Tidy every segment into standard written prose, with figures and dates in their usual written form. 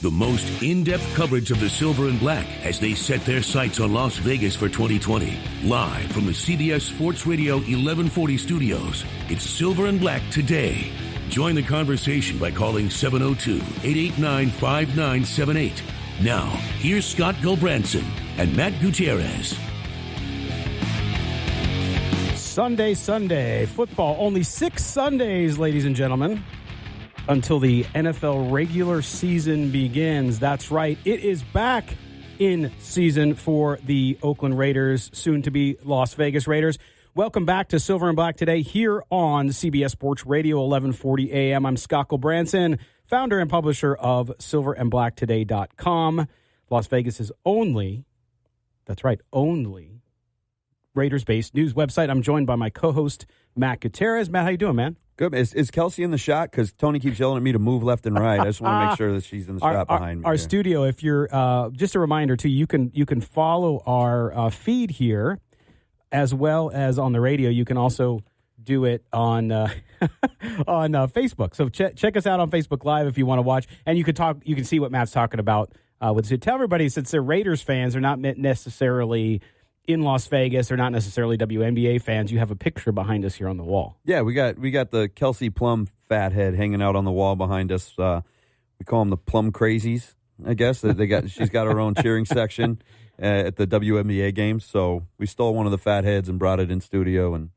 The most in-depth coverage of the Silver and Black as they set their sights on Las Vegas for 2020. Live from the CBS Sports Radio 1140 studios, it's Silver and Black Today. Join the conversation by calling 702-889-5978. Now, here's Scott Gulbransen and Matt Gutierrez. Sunday, football. Only 6 Sundays, ladies and gentlemen, until the NFL regular season begins. That's right. It is back in season for the Oakland Raiders, soon to be Las Vegas Raiders. Welcome back to Silver and Black Today here on CBS Sports Radio 1140 AM. I'm Scott Gulbransen, founder and publisher of silverandblacktoday.com. Las Vegas' only, that's right, only Raiders-based news website. I'm joined by my co-host, Matt Gutierrez. Matt, how you doing, man? Good. Is Kelsey in the shot? Because Tony keeps yelling at me to move left and right. I just want to make sure that she's in the shot behind me. Our studio, if you're, just a reminder, too, you can follow our feed here as well as on the radio. You can also do it on on Facebook. So check us out on Facebook Live if you want to watch. And you can see what Matt's talking about. So tell everybody, since they're Raiders fans, they're not necessarily in Las Vegas, they're not necessarily WNBA fans. You have a picture behind us here on the wall. Yeah, we got the Kelsey Plum fathead hanging out on the wall behind us. We call them the Plum Crazies, I guess. She's got her own cheering section at the WNBA games. So we stole one of the fatheads and brought it in studio, and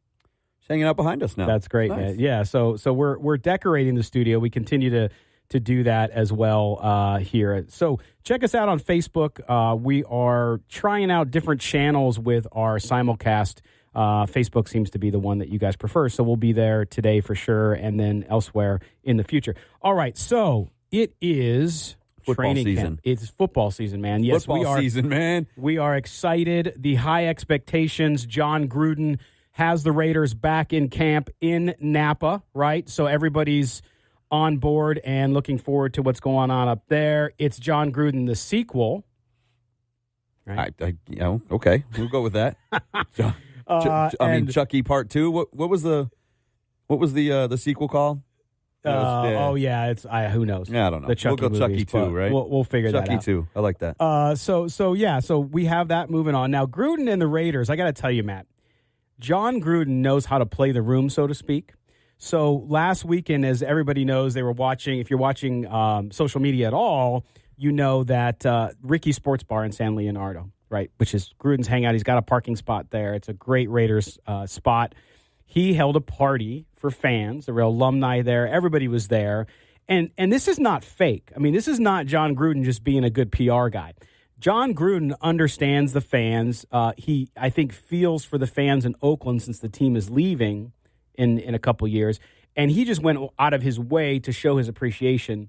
she's hanging out behind us now. That's great, nice. Man. Yeah, so we're decorating the studio. We continue to do that as well here. So check us out on Facebook. We are trying out different channels with our simulcast. Facebook seems to be the one that you guys prefer, so we'll be there today for sure, and then elsewhere in the future. All right, so it is football training season. Camp. It's football season, man. Yes, football season, man. We are excited. The high expectations. Jon Gruden has the Raiders back in camp in Napa, right? So everybody's on board and looking forward to what's going on up there. It's Jon Gruden, the sequel. Right? Okay, we'll go with that. Chucky Part 2. What was the sequel called? It's who knows? Yeah, I don't know. The Chucky we'll go movies, Chucky 2, right? We'll figure Chucky that out. Chucky 2. I like that. So we have that moving on. Now, Gruden and the Raiders, I got to tell you, Matt, Jon Gruden knows how to play the room, so to speak. So last weekend, as everybody knows, they were watching, if you're watching social media at all, you know that Ricky Sports Bar in San Leonardo, right, which is Gruden's hangout. He's got a parking spot there. It's a great Raiders spot. He held a party for fans, the real alumni there. Everybody was there. And this is not fake. I mean, this is not Jon Gruden just being a good PR guy. Jon Gruden understands the fans. He, I think, feels for the fans in Oakland since the team is leaving in a couple years, and he just went out of his way to show his appreciation,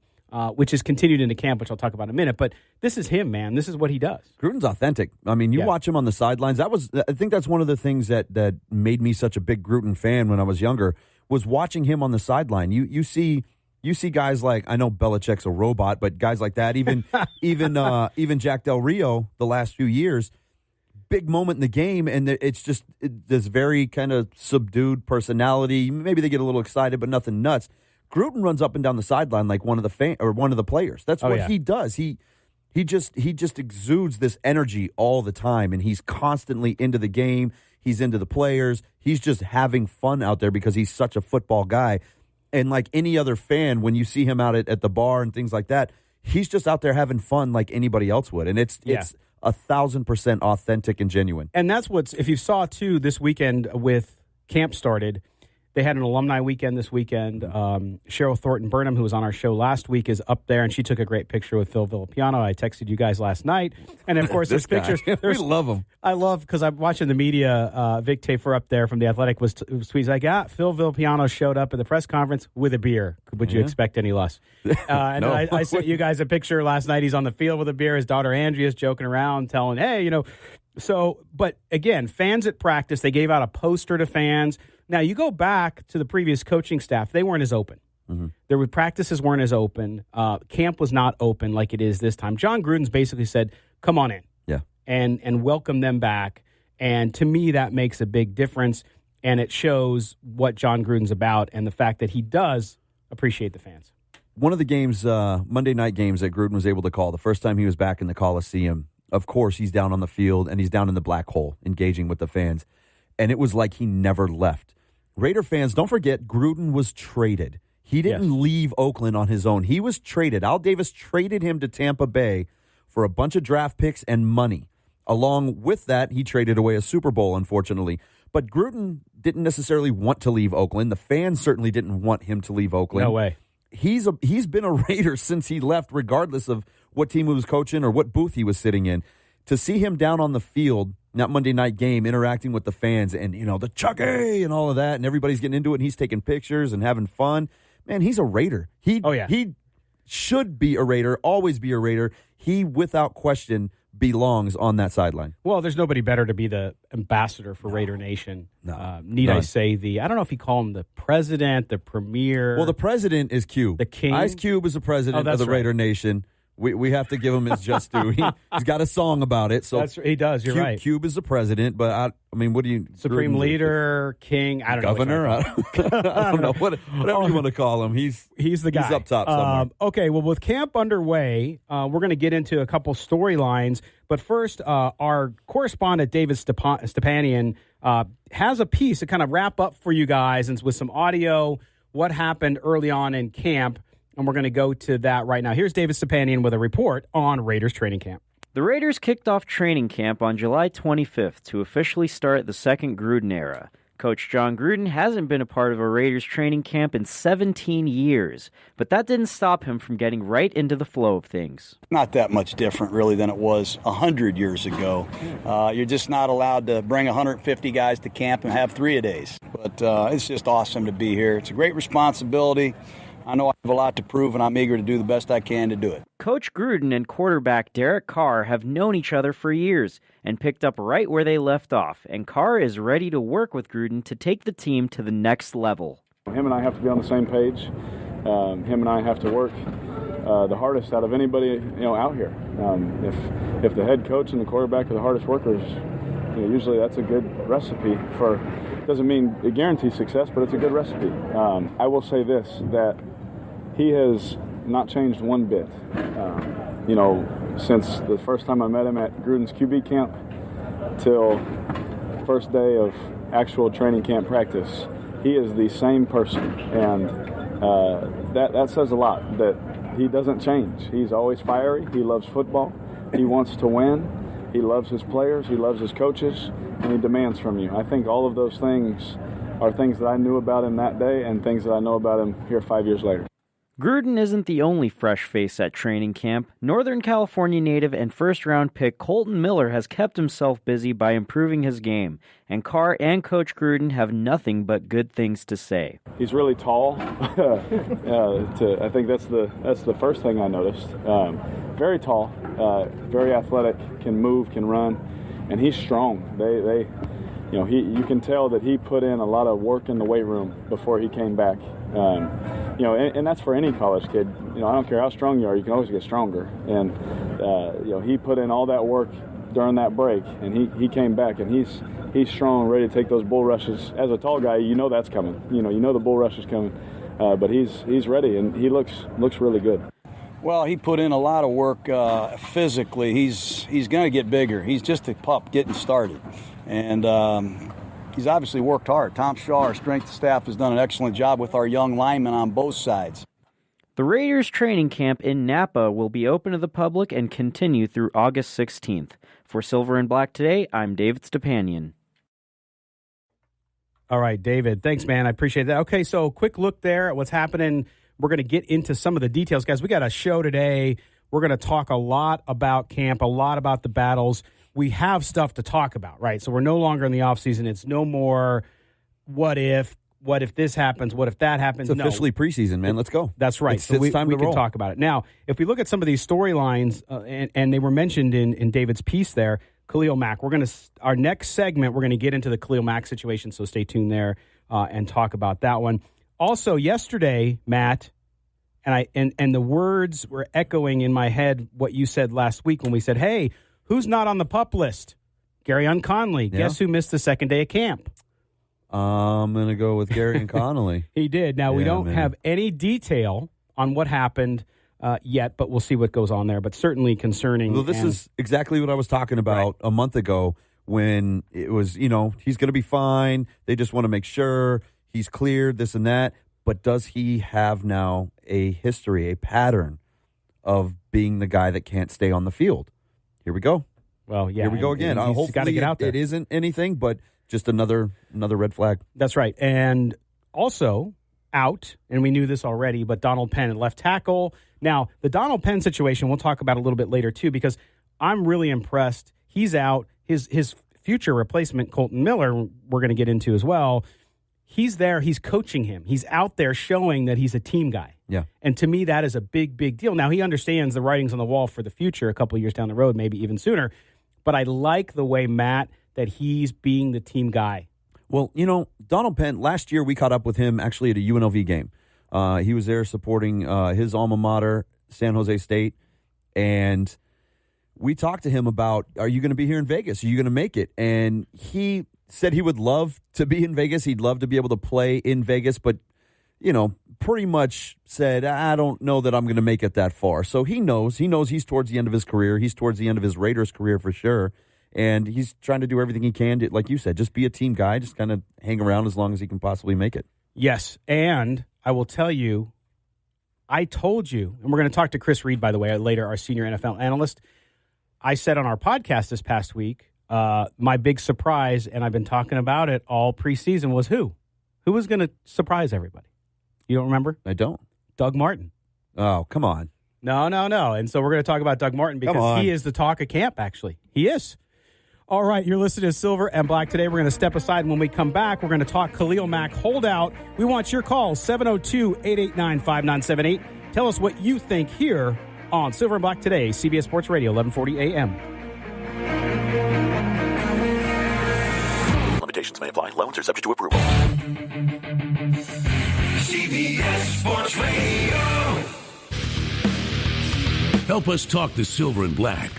which has continued into camp, which I'll talk about in a minute. But this is him, man. This is what he does. Gruden's authentic. I mean, you watch him on the sidelines. I think that's one of the things that made me such a big Gruden fan when I was younger, was watching him on the sideline. You see guys like, I know Belichick's a robot, but guys like that, even Jack Del Rio the last few years, big moment in the game, and it's just this very kind of subdued personality. Maybe they get a little excited, but nothing nuts. Gruden runs up and down the sideline like one of the players. That's what he does. He just exudes this energy all the time, and he's constantly into the game. He's into the players. He's just having fun out there because he's such a football guy. And like any other fan, when you see him out at the bar and things like that, he's just out there having fun like anybody else would. And it's 1,000% authentic and genuine. And that's if you saw, too, this weekend with camp started, They had an alumni weekend this weekend. Cheryl Thornton-Burnham, who was on our show last week, is up there, and she took a great picture with Phil Villapiano. I texted you guys last night. And, of course, there's pictures. We love him. I love, because I'm watching the media, Vic Tafer up there from The Athletic was tweeting like, Phil Villapiano showed up at the press conference with a beer. Would you expect any less? And No. I sent you guys a picture last night. He's on the field with a beer. His daughter Andrea's joking around, telling, hey, So, but again, fans at practice, they gave out a poster to fans. Now, you go back to the previous coaching staff, they weren't as open. Mm-hmm. Practices weren't as open. Camp was not open like it is this time. Jon Gruden's basically said, come on in. Yeah. And welcome them back. And to me, that makes a big difference. And it shows what Jon Gruden's about and the fact that he does appreciate the fans. one of the games, Monday night games that Gruden was able to call, the first time he was back in the Coliseum, of course, he's down on the field and he's down in the black hole engaging with the fans. And it was like he never left. Raider fans, don't forget, Gruden was traded. He didn't leave Oakland on his own. He was traded. Al Davis traded him to Tampa Bay for a bunch of draft picks and money. Along with that, he traded away a Super Bowl, unfortunately. But Gruden didn't necessarily want to leave Oakland. The fans certainly didn't want him to leave Oakland. No way. He's been a Raider since he left, regardless of what team he was coaching or what booth he was sitting in. To see him down on the field, that Monday night game, interacting with the fans and, the Chucky and all of that, and everybody's getting into it, and he's taking pictures and having fun. Man, he's a Raider. He should be a Raider, always be a Raider. He, without question, belongs on that sideline. Well, there's nobody better to be the ambassador for Raider Nation. Need None. I say I don't know if you call him the president, the premier. Well, the president is Cube. The king. Ice Cube is the president of the Raider Nation. We have to give him his just due. He's got a song about it. So he does. You're right. Cube is the president, but I mean, what do you? Supreme leader, king. I don't know. Governor. I don't know. Whatever you want to call him. He's the guy. He's up top somewhere. Okay. Well, with camp underway, we're going to get into a couple storylines. But first, our correspondent David Stepanian has a piece to kind of wrap up for you guys, and with some audio, what happened early on in camp. And we're going to go to that right now. Here's David Stepanian with a report on Raiders training camp. The Raiders kicked off training camp on July 25th to officially start the second Gruden era. Coach Jon Gruden hasn't been a part of a Raiders training camp in 17 years, but that didn't stop him from getting right into the flow of things. Not that much different, really, than it was 100 years ago. You're just not allowed to bring 150 guys to camp and have 3-a-days. But it's just awesome to be here. It's a great responsibility. I know I have a lot to prove, and I'm eager to do the best I can to do it. Coach Gruden and quarterback Derek Carr have known each other for years and picked up right where they left off, and Carr is ready to work with Gruden to take the team to the next level. Him and I have to be on the same page. Him and I have to work the hardest out of anybody out here. If the head coach and the quarterback are the hardest workers, usually that's a good recipe for. Doesn't mean it guarantees success, but it's a good recipe. I will say this, that he has not changed one bit. Since the first time I met him at Gruden's QB camp till first day of actual training camp practice, he is the same person. And that says a lot, that he doesn't change. He's always fiery. He loves football. He wants to win. He loves his players. He loves his coaches. And he demands from you. I think all of those things are things that I knew about him that day and things that I know about him here 5 years later. Gruden isn't the only fresh face at training camp. Northern California native and first-round pick Kolton Miller has kept himself busy by improving his game, and Carr and Coach Gruden have nothing but good things to say. He's really tall. I think that's the first thing I noticed. Very tall, very athletic, can move, can run, and he's strong. You can tell that he put in a lot of work in the weight room before he came back. And that's for any college kid. I don't care how strong you are, you can always get stronger. And he put in all that work during that break, and he came back, and he's strong, ready to take those bull rushes. As a tall guy, that's coming. You know the bull rush is coming, but he's ready, and he looks really good. Well, he put in a lot of work physically. He's going to get bigger. He's just a pup getting started, and he's obviously worked hard. Tom Shaw, our strength staff, has done an excellent job with our young linemen on both sides. The Raiders training camp in Napa will be open to the public and continue through August 16th. For Silver and Black Today, I'm David Stepanian. All right, David. Thanks, man. I appreciate that. Okay, so quick look there at what's happening. We're going to get into some of the details. Guys, we got a show today. We're going to talk a lot about camp, a lot about the battles. We have stuff to talk about, right? So we're no longer in the offseason. It's no more what if this happens, what if that happens. It's officially preseason, man. Let's go. That's right. It's time we to can roll. talk about it. Now, if we look at some of these storylines, and they were mentioned in David's piece there, Khalil Mack, our next segment, we're going to get into the Khalil Mack situation, so stay tuned there and talk about that one. Also, yesterday, Matt, and the words were echoing in my head what you said last week when we said, hey, who's not on the PUP list? Garyon Conley. Yeah. Guess who missed the second day of camp? I'm going to go with Garyon Conley. He did. Now, we don't have any detail on what happened yet, but we'll see what goes on there. But certainly concerning. Well, this is exactly what I was talking about a month ago when it was, he's going to be fine. They just want to make sure he's cleared, this and that. But does he have now a history, a pattern of being the guy that can't stay on the field? Here we go. Well, yeah. Here we go again. He's got to get out there. It isn't anything, but just another red flag. That's right. And also out, and we knew this already, but Donald Penn at left tackle. Now, the Donald Penn situation, we'll talk about a little bit later, too, because I'm really impressed. He's out. His future replacement, Kolton Miller, we're going to get into as well. He's there. He's coaching him. He's out there showing that he's a team guy. Yeah. And to me, that is a big, big deal. Now, he understands the writing's on the wall for the future a couple of years down the road, maybe even sooner. But I like the way, Matt, that he's being the team guy. Well, Donald Penn, last year we caught up with him actually at a UNLV game. He was there supporting his alma mater, San Jose State. And we talked to him about, are you going to be here in Vegas? Are you going to make it? And he said he would love to be in Vegas. He'd love to be able to play in Vegas, but, pretty much said, I don't know that I'm going to make it that far. So he knows he's towards the end of his career. He's towards the end of his Raiders career for sure. And he's trying to do everything he can to, like you said, just be a team guy, just kind of hang around as long as he can possibly make it. Yes, and I will tell you, I told you, and we're going to talk to Chris Reed, by the way, later, our senior NFL analyst. I said on our podcast this past week, my big surprise, and I've been talking about it all preseason, was who? Who was going to surprise everybody? You don't remember? I don't. Doug Martin. Oh, come on. No. And so we're going to talk about Doug Martin because he is the talk of camp, actually. He is. All right, you're listening to Silver and Black today. We're going to step aside, and when we come back, we're going to talk Khalil Mack holdout. We want your calls, 702-889-5978. Tell us what you think here on Silver and Black today, CBS Sports Radio, 1140 a.m. Limitations may apply. Loans are subject to approval. CBS Sports Radio. Help us talk the Silver and Black.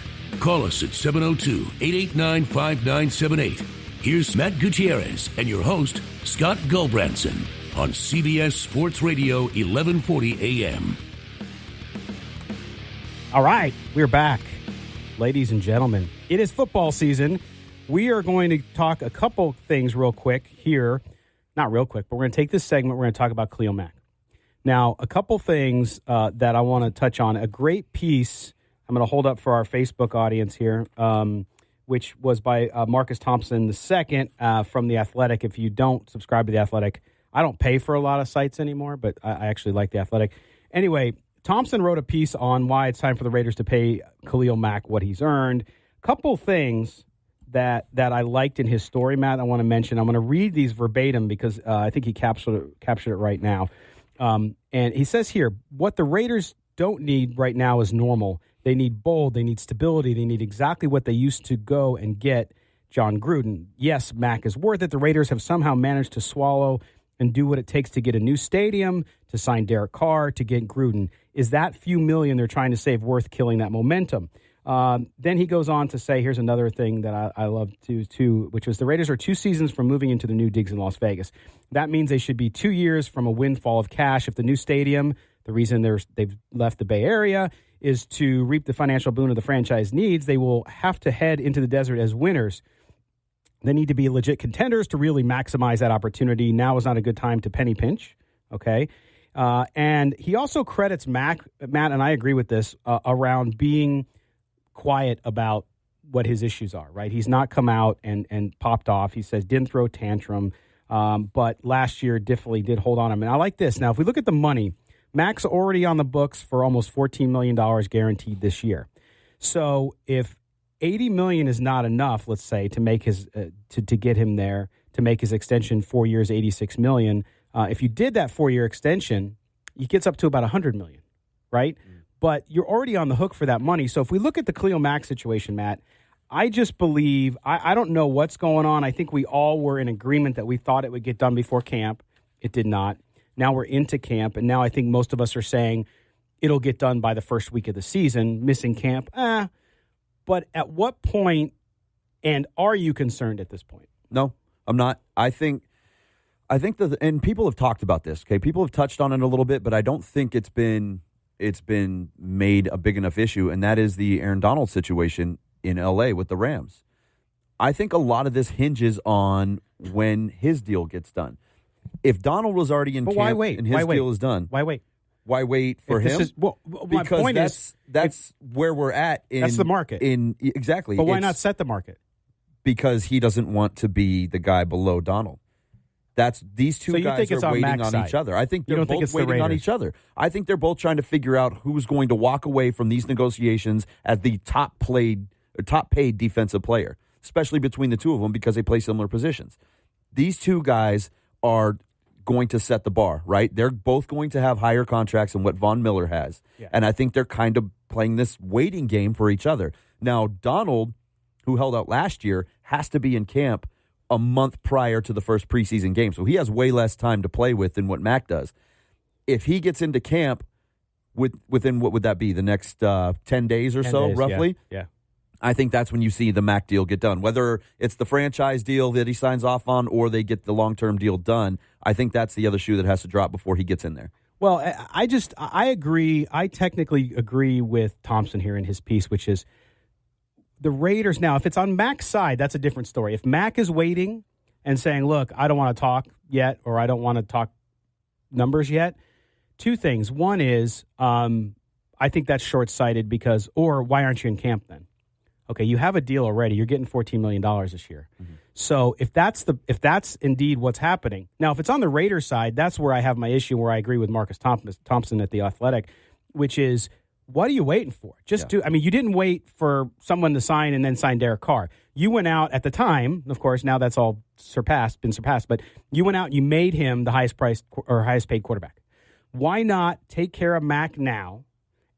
Call us at 702-889-5978. Here's Matt Gutierrez and your host, Scott Gulbranson, on CBS Sports Radio, 1140 a.m. All right, we're back. Ladies and gentlemen, it is football season. We are going to talk a couple things real quick here. Not real quick, but we're going to take this segment. We're going to talk about Khalil Mack. Now, a couple things that I want to touch on. A great piece I'm going to hold up for our Facebook audience here, which was by Marcus Thompson II from The Athletic. If you don't subscribe to The Athletic, I don't pay for a lot of sites anymore, but I actually like The Athletic. Anyway, Thompson wrote a piece on why it's time for the Raiders to pay Khalil Mack what he's earned. Couple things that I liked in his story, Matt, I want to mention. I'm going to read these verbatim because I think he captured it right now. And he says here, what the Raiders don't need right now is normal. They need bold. They need stability. They need exactly what they used to go and get Jon Gruden. Yes, Mack is worth it. The Raiders have somehow managed to swallow and do what it takes to get a new stadium, to sign Derek Carr, to get Gruden. Is that few million they're trying to save worth killing that momentum? Then he goes on to say, here's another thing that I love too, which was the Raiders are 2 seasons from moving into the new digs in Las Vegas. That means they should be 2 years from a windfall of cash. If the new stadium, the reason they've left the Bay Area, is to reap the financial boon of the franchise needs, they will have to head into the desert as winners. They need to be legit contenders to really maximize that opportunity. Now is not a good time to penny pinch, okay? And he also credits Matt, and I agree with this, around being quiet about what his issues are, right? He's not come out and popped off. He says didn't throw a tantrum, but last year definitely did hold on him. And I like this. Now, if we look at the money, Mack's already on the books for almost $14 million guaranteed this year. So if $80 million is not enough, let's say, to make his to get him there, to make his extension 4 years, $86 million. If you did that 4-year extension, it gets up to about $100 million, right? But you're already on the hook for that money. So if we look at the Khalil Mack situation, Matt, I just believe, I don't know what's going on. I think we all were in agreement that we thought it would get done before camp. It did not. Now we're into camp, and now I think most of us are saying it'll get done by the first week of the season. Missing camp, But at what point, and are you concerned at this point? No, I'm not. I think I think and people have talked about this. Okay, people have touched on it a little bit, but I don't think it's been made a big enough issue, and that is the Aaron Donald situation in L.A. with the Rams. I think a lot of this hinges on when his deal gets done. If Donald was already in camp and his deal is done, why wait? Why wait for him? Because that's where we're at. That's the market. Exactly. But why not set the market? Because he doesn't want to be the guy below Donald. These two guys are waiting on each other. I think they're both waiting on each other. I think they're both trying to figure out who's going to walk away from these negotiations as the top paid defensive player, especially between the two of them because they play similar positions. These two guys are going to set the bar, right? They're both going to have higher contracts than what Von Miller has. Yeah. And I think they're kind of playing this waiting game for each other. Now, Donald, who held out last year, has to be in camp a month prior to the first preseason game. So he has way less time to play with than what Mack does. If he gets into camp within, what would that be, the next 10 days or 10 so, days, roughly? Yeah. I think that's when you see the Mack deal get done. Whether it's the franchise deal that he signs off on or they get the long-term deal done, I think that's the other shoe that has to drop before he gets in there. Well, I agree. I technically agree with Thompson here in his piece, which is the Raiders. Now, if it's on Mack's side, that's a different story. If Mack is waiting and saying, look, I don't want to talk yet, or I don't want to talk numbers yet, two things. One is I think that's short-sighted because, or why aren't you in camp then? Okay, you have a deal already. You're getting $14 million this year. Mm-hmm. So if that's indeed what's happening. Now, if it's on the Raiders side, that's where I have my issue, where I agree with Marcus Thompson at The Athletic, which is, what are you waiting for? You didn't wait for someone to sign and then sign Derek Carr. You went out at the time, of course, now that's all been surpassed, but you went out and you made him the highest paid quarterback. Why not take care of Mack now?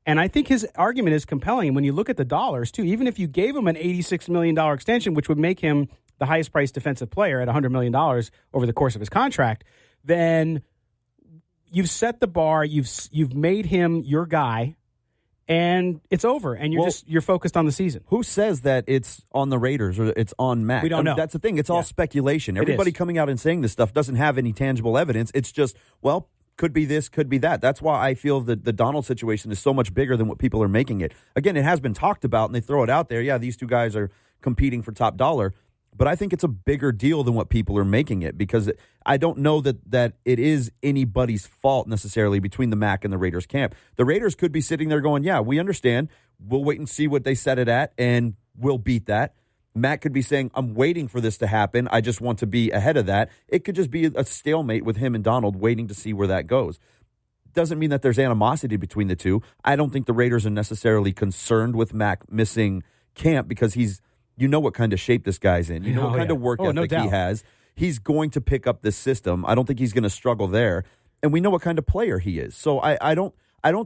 And I think his argument is compelling. And when you look at the dollars, too, even if you gave him an $86 million extension, which would make him the highest priced defensive player at $100 million over the course of his contract, then you've set the bar, you've made him your guy, and it's over. And you're focused on the season. Who says that it's on the Raiders or it's on Mack? We don't know. That's the thing. It's all speculation. Everybody coming out and saying this stuff doesn't have any tangible evidence. It's just, could be this, could be that. That's why I feel that the Donald situation is so much bigger than what people are making it. Again, it has been talked about, and they throw it out there. Yeah, these two guys are competing for top dollar. But I think it's a bigger deal than what people are making it, because I don't know that it is anybody's fault necessarily between the Mack and the Raiders camp. The Raiders could be sitting there going, yeah, we understand. We'll wait and see what they set it at, and we'll beat that. Matt could be saying, I'm waiting for this to happen. I just want to be ahead of that. It could just be a stalemate with him and Donald waiting to see where that goes. Doesn't mean that there's animosity between the two. I don't think the Raiders are necessarily concerned with Mack missing camp because you know what kind of shape this guy's in. You know what kind of work ethic he has. He's going to pick up this system. I don't think he's going to struggle there. And we know what kind of player he is. So I don't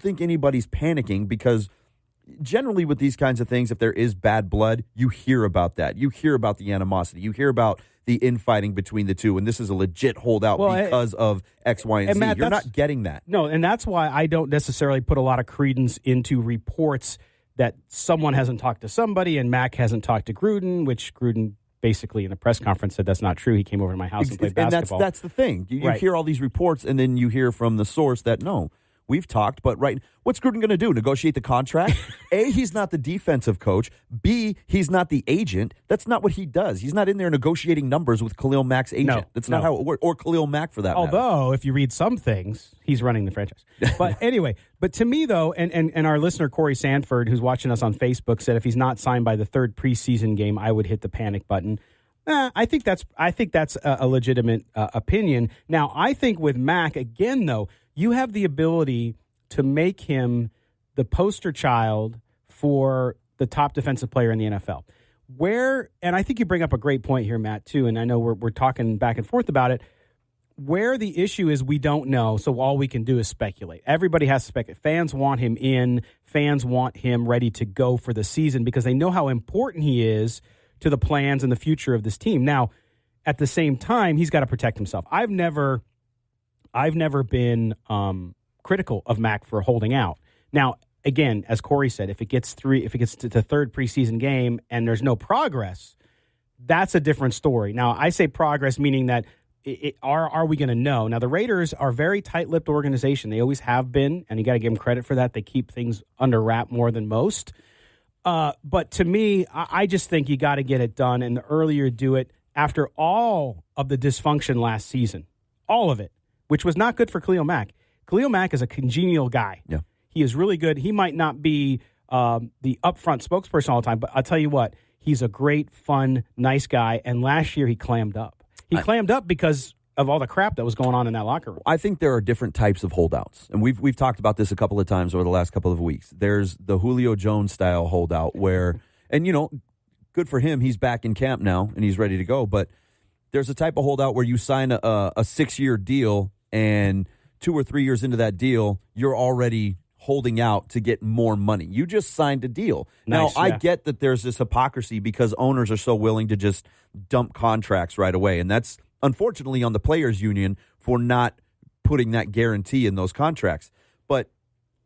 think anybody's panicking, because generally with these kinds of things, if there is bad blood, you hear about that. You hear about the animosity. You hear about the infighting between the two, and this is a legit holdout because of X, Y, and Z. Matt, you're not getting that. No, and that's why I don't necessarily put a lot of credence into reports that someone hasn't talked to somebody and Mack hasn't talked to Gruden, which Gruden basically in the press conference said that's not true. He came over to my house and played basketball. And that's the thing. You hear all these reports, and then you hear from the source that, no, we've talked, but what's Gruden going to do? Negotiate the contract? A, he's not the defensive coach. B, he's not the agent. That's not what he does. He's not in there negotiating numbers with Khalil Mack's agent. That's not how it works. Or Khalil Mack, for that matter. Although, if you read some things, he's running the franchise. But anyway, to me, though, and our listener, Corey Sanford, who's watching us on Facebook, said if he's not signed by the third preseason game, I would hit the panic button. I think that's a legitimate opinion. Now, I think with Mack, again, though, you have the ability to make him the poster child for the top defensive player in the NFL. And I think you bring up a great point here, Matt, too, and I know we're talking back and forth about it. Where the issue is, we don't know, so all we can do is speculate. Everybody has to speculate. Fans want him in. Fans want him ready to go for the season because they know how important he is to the plans and the future of this team. Now, at the same time, he's got to protect himself. I've never been critical of Mack for holding out. Now, again, as Corey said, if it gets to the third preseason game and there's no progress, that's a different story. Now, I say progress meaning that are we going to know? Now, the Raiders are a very tight-lipped organization. They always have been, and you got to give them credit for that. They keep things under wrap more than most. But to me, I just think you got to get it done, and the earlier you do it, after all of the dysfunction last season, all of it, which was not good for Khalil Mack. Khalil Mack is a congenial guy. Yeah. He is really good. He might not be the upfront spokesperson all the time, but I'll tell you what, he's a great, fun, nice guy, and last year he clammed up. He clammed up because of all the crap that was going on in that locker room. I think there are different types of holdouts, and we've talked about this a couple of times over the last couple of weeks. There's the Julio Jones-style holdout where, and, good for him, he's back in camp now, and he's ready to go, but there's a type of holdout where you sign a 6-year deal, and 2 or 3 years into that deal, you're already holding out to get more money. You just signed a deal. Nice, now, I get that there's this hypocrisy because owners are so willing to just dump contracts right away, and that's unfortunately on the players' union for not putting that guarantee in those contracts. But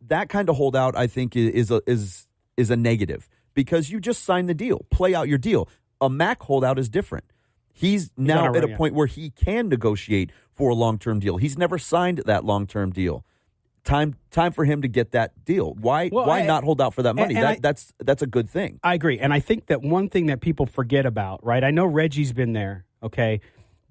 that kind of holdout, I think, is a negative because you just signed the deal. Play out your deal. A Mack holdout is different. He's now at a point where he can negotiate for a long-term deal. He's never signed that long-term deal. Time for him to get that deal. Why not hold out for that money? That's a good thing. I agree. And I think that one thing that people forget about, right? I know Reggie's been there, okay?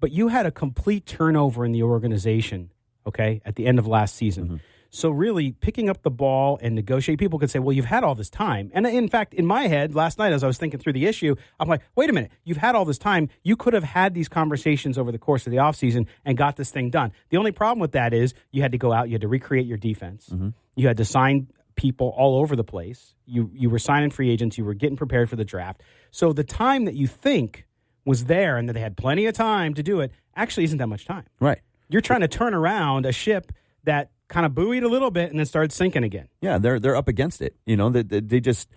But you had a complete turnover in the organization, okay, at the end of last season. Mm-hmm. So really picking up the ball and negotiate, people could say, well, you've had all this time. And in fact, in my head, last night as I was thinking through the issue, I'm like, wait a minute, you've had all this time. You could have had these conversations over the course of the offseason and got this thing done. The only problem with that is you had to go out, you had to recreate your defense. Mm-hmm. You had to sign people all over the place. You were signing free agents. You were getting prepared for the draft. So the time that you think was there and that they had plenty of time to do it actually isn't that much time. Right. You're trying to turn around a ship that kind of buoyed a little bit and then started sinking again. Yeah, they're up against it. They just,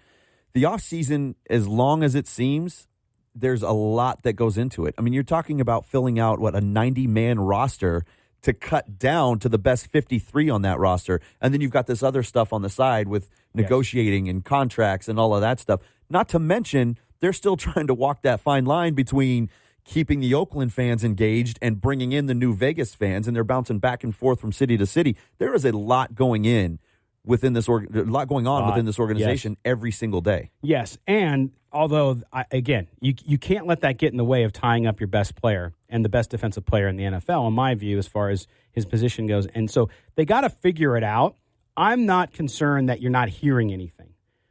the offseason, as long as it seems, there's a lot that goes into it. I mean, you're talking about filling out, a 90-man roster to cut down to the best 53 on that roster. And then you've got this other stuff on the side with negotiating and contracts and all of that stuff. Not to mention, they're still trying to walk that fine line between keeping the Oakland fans engaged and bringing in the new Vegas fans, and they're bouncing back and forth from city to city. There is a lot going on within this organization every single day. Yes, and although again, you can't let that get in the way of tying up your best player and the best defensive player in the NFL, in my view, as far as his position goes. And so they got to figure it out. I'm not concerned that you're not hearing anything.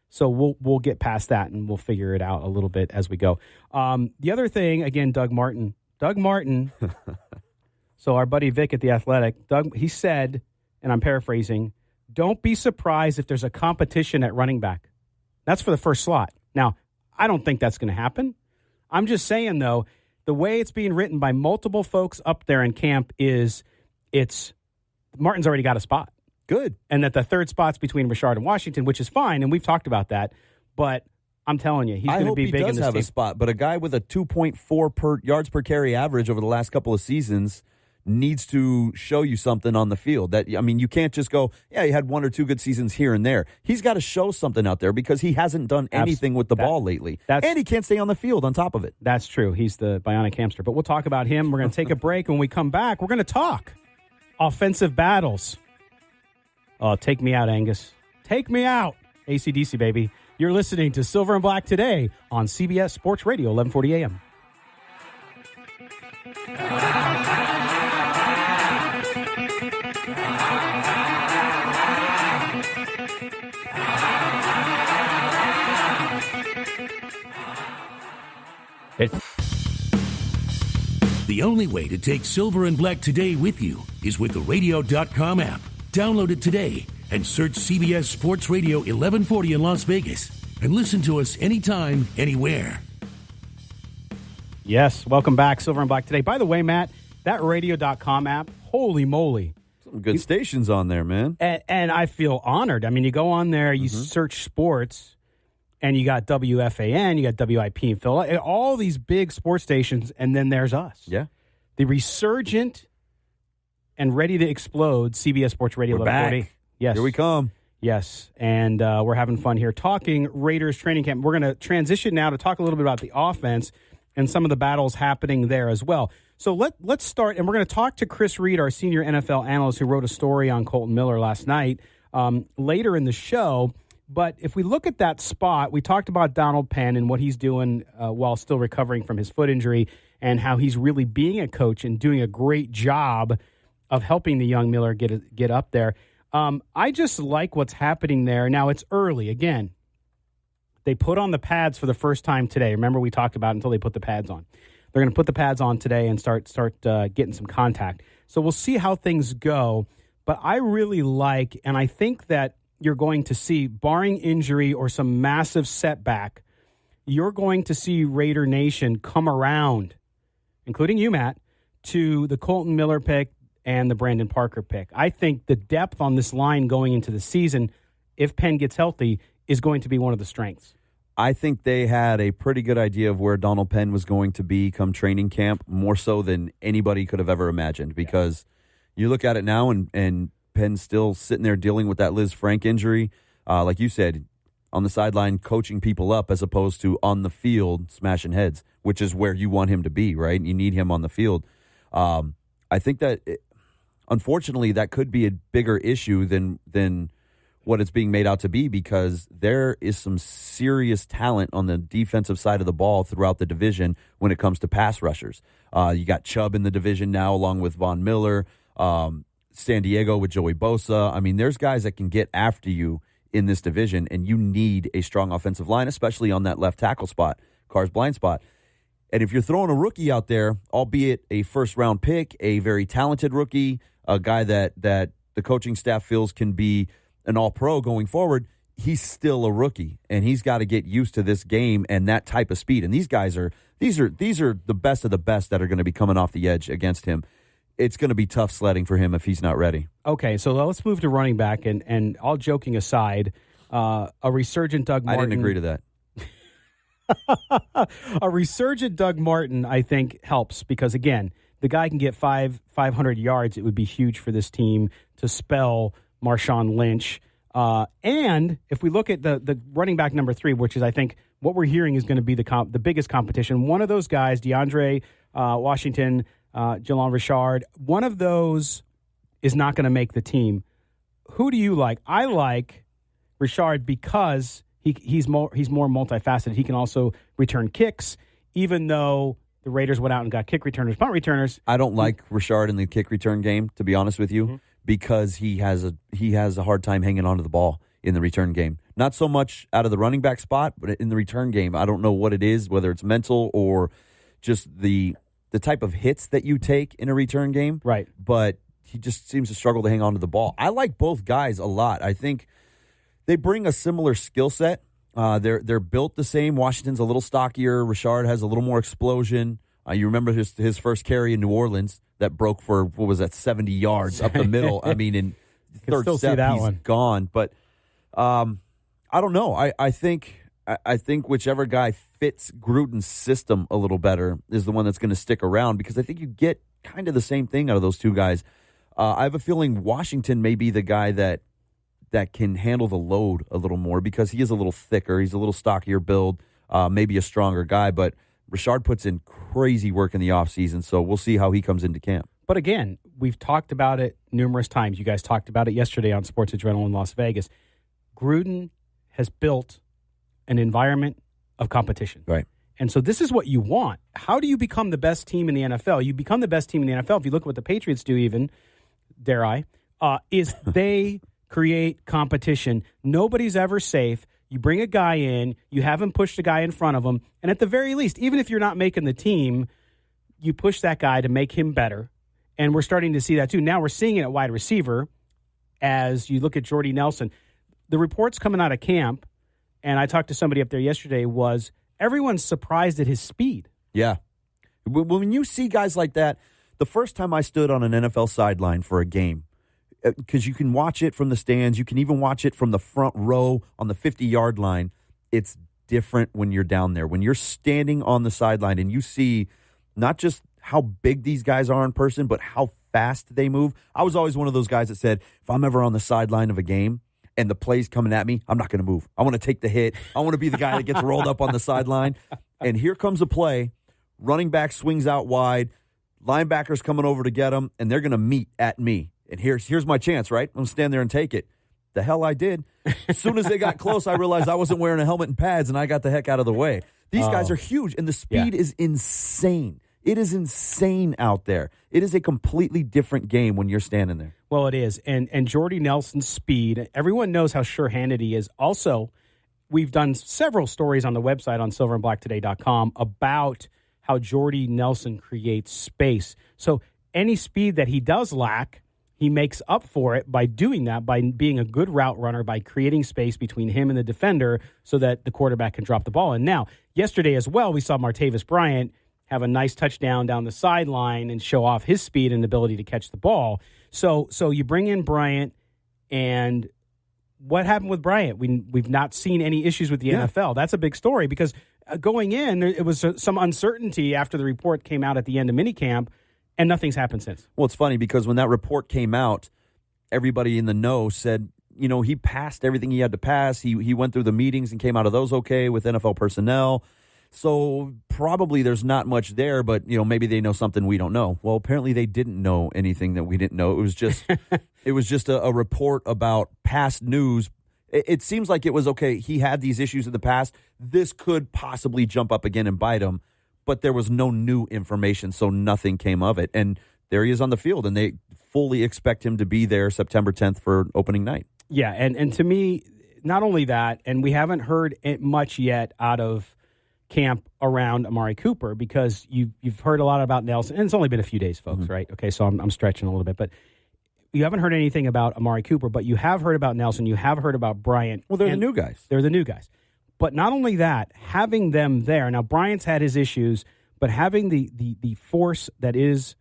So we'll get past that and we'll figure it out a little bit as we go. The other thing, again, Doug Martin. So our buddy Vic at The Athletic, he said, and I'm paraphrasing, don't be surprised if there's a competition at running back. That's for the first slot. Now, I don't think that's going to happen. I'm just saying, though, the way it's being written by multiple folks up there in camp is Martin's already got a spot. Good. And that the third spot's between Richard and Washington, which is fine, and we've talked about that. But I'm telling you, he's going to be big in this team. I hope he does have a spot, but a guy with a 2.4 yards per carry average over the last couple of seasons needs to show you something on the field. You can't just go, he had 1 or 2 good seasons here and there. He's got to show something out there because he hasn't done anything with the ball lately. And he can't stay on the field on top of it. That's true. He's the bionic hamster. But we'll talk about him. We're going to take a break. When we come back, we're going to talk offensive battles. Oh, take me out, Angus. Take me out. AC/DC, baby. You're listening to Silver and Black today on CBS Sports Radio, 1140 AM. The only way to take Silver and Black today with you is with the radio.com app. Download it today and search CBS Sports Radio 1140 in Las Vegas and listen to us anytime, anywhere. Yes, welcome back, Silver and Black today. By the way, Matt, that radio.com app, holy moly. Some good stations on there, man. And I feel honored. I mean, you go on there, you search sports, and you got WFAN, you got WIP in Philadelphia, all these big sports stations, and then there's us. Yeah. The resurgent and ready to explode CBS Sports Radio 1140. Back. Yes. Here we come. Yes, and we're having fun here talking Raiders training camp. We're going to transition now to talk a little bit about the offense and some of the battles happening there as well. So let's start, and we're going to talk to Chris Reed, our senior NFL analyst, who wrote a story on Kolton Miller last night, later in the show. But if we look at that spot, we talked about Donald Penn and what he's doing while still recovering from his foot injury, and how he's really being a coach and doing a great job of helping the young Miller get up there. I just like what's happening there. Now, it's early. Again, they put on the pads for the first time today. Remember, we talked about it until they put the pads on. They're going to put the pads on today and start getting some contact. So we'll see how things go. But I really like, and I think that you're going to see, barring injury or some massive setback, you're going to see Raider Nation come around, including you, Matt, to the Kolton Miller pick and the Brandon Parker pick. I think the depth on this line going into the season, if Penn gets healthy, is going to be one of the strengths. I think they had a pretty good idea of where Donald Penn was going to be come training camp, more so than anybody could have ever imagined, because you look at it now and Penn's still sitting there dealing with that Liz Frank injury. Like you said, on the sideline coaching people up as opposed to on the field smashing heads, which is where you want him to be, right? You need him on the field. I think that, unfortunately, that could be a bigger issue than what it's being made out to be, because there is some serious talent on the defensive side of the ball throughout the division when it comes to pass rushers. You got Chubb in the division now, along with Von Miller, San Diego with Joey Bosa. I mean, there's guys that can get after you in this division, and you need a strong offensive line, especially on that left tackle spot, Carr's blind spot. And if you're throwing a rookie out there, albeit a first-round pick, a very talented rookie, a guy that the coaching staff feels can be an all-pro going forward, he's still a rookie, and he's got to get used to this game and that type of speed. And these guys are the best of the best that are going to be coming off the edge against him. It's going to be tough sledding for him if he's not ready. Okay, so let's move to running back, and all joking aside, a resurgent Doug Martin. I didn't agree to that. A resurgent Doug Martin, I think, helps because, again, the guy can get 500 yards. It would be huge for this team to spell Marshawn Lynch. And if we look at the running back number 3, which is, I think, what we're hearing is going to be the biggest competition, one of those guys, DeAndre Washington, Jalon Richard, one of those is not going to make the team. Who do you like? I like Richard because he's more multifaceted. He can also return kicks, even though the Raiders went out and got kick returners, punt returners. I don't like Richard in the kick return game, to be honest with you, because he has a hard time hanging onto the ball in the return game. Not so much out of the running back spot, but in the return game, I don't know what it is, whether it's mental or just the type of hits that you take in a return game. Right. But he just seems to struggle to hang on to the ball. I like both guys a lot. I think they bring a similar skill set. They're built the same. Washington's a little stockier. Richard has a little more explosion. You remember his first carry in New Orleans that broke for, 70 yards up the middle. I mean, in third step, he's gone. But I don't know. I think whichever guy fits Gruden's system a little better is the one that's going to stick around, because I think you get kind of the same thing out of those two guys. I have a feeling Washington may be the guy that can handle the load a little more, because he is a little thicker. He's a little stockier build, maybe a stronger guy. But Richard puts in crazy work in the offseason, so we'll see how he comes into camp. But again, we've talked about it numerous times. You guys talked about it yesterday on Sports Adrenaline Las Vegas. Gruden has built an environment of competition. Right. And so this is what you want. How do you become the best team in the NFL? You become the best team in the NFL, if you look at what the Patriots do even, dare I, is they create competition. Nobody's ever safe. You bring a guy in, you have him push the guy in front of him, and at the very least, even if you're not making the team, you push that guy to make him better. And we're starting to see that too. Now we're seeing it at wide receiver as you look at Jordy Nelson. The reports coming out of camp, and I talked to somebody up there yesterday, was everyone's surprised at his speed. Yeah. When you see guys like that, the first time I stood on an NFL sideline for a game, because you can watch it from the stands, you can even watch it from the front row on the 50-yard line, it's different when you're down there. When you're standing on the sideline and you see not just how big these guys are in person, but how fast they move. I was always one of those guys that said, if I'm ever on the sideline of a game and the play's coming at me, I'm not going to move. I want to take the hit. I want to be the guy that gets rolled up on the sideline. And here comes a play. Running back swings out wide, Linebackers coming over to get him, and they're going to meet at me. And here's my chance, right? I'm going to stand there and take it. The hell I did. As soon as they got close, I realized I wasn't wearing a helmet and pads, and I got the heck out of the way. These guys are huge, and the speed is insane. It is insane out there. It is a completely different game when you're standing there. Well, it is. And Jordy Nelson's speed, everyone knows how sure-handed he is. Also, we've done several stories on the website on silverandblacktoday.com about how Jordy Nelson creates space. So any speed that he does lack, he makes up for it by doing that, by being a good route runner, by creating space between him and the defender so that the quarterback can drop the ball. And now, yesterday as well, we saw Martavis Bryant have a nice touchdown down the sideline and show off his speed and ability to catch the ball. So you bring in Bryant, and what happened with Bryant? We've not seen any issues with the NFL. That's a big story because going in, it was some uncertainty after the report came out at the end of minicamp, and nothing's happened since. Well, it's funny because when that report came out, everybody in the know said, he passed everything he had to pass. He went through the meetings and came out of those okay with NFL personnel. So probably there's not much there, but maybe they know something we don't know. Well, apparently they didn't know anything that we didn't know. It was just a report about past news. It seems like it was okay. He had these issues in the past. This could possibly jump up again and bite him, but there was no new information, so nothing came of it. And there he is on the field, and they fully expect him to be there September 10th for opening night. Yeah, and to me, not only that, and we haven't heard much yet out of camp around Amari Cooper because you've heard a lot about Nelson, and it's only been a few days, folks, right? Okay, so I'm stretching a little bit, but you haven't heard anything about Amari Cooper, but you have heard about Nelson, you have heard about Bryant. Well, they're the new guys. They're the new guys. But not only that, having them there, now Bryant's had his issues, but having the force that is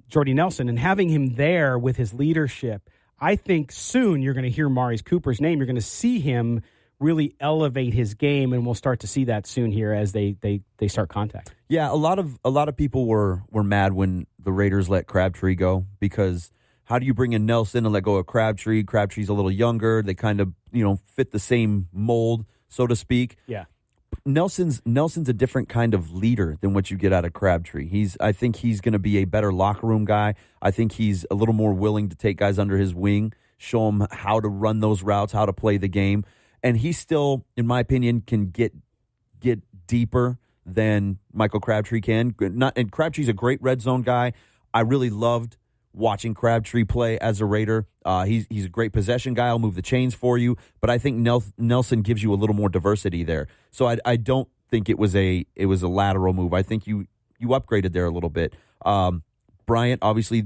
Jordy Nelson and having him there with his leadership, I think soon you're going to hear Amari Cooper's name. You're going to see him really elevate his game, and we'll start to see that soon here as they start contact. Yeah, a lot of people were mad when the Raiders let Crabtree go because how do you bring in Nelson and let go of Crabtree? Crabtree's a little younger. They kind of fit the same mold, so to speak. Yeah, Nelson's a different kind of leader than what you get out of Crabtree. I think he's going to be a better locker room guy. I think he's a little more willing to take guys under his wing, show them how to run those routes, how to play the game. And he still, in my opinion, can get deeper than Michael Crabtree can. And Crabtree's a great red zone guy. I really loved watching Crabtree play as a Raider. He's a great possession guy. I'll move the chains for you. But I think Nelson gives you a little more diversity there. So I don't think it was a lateral move. I think you upgraded there a little bit. Bryant, obviously,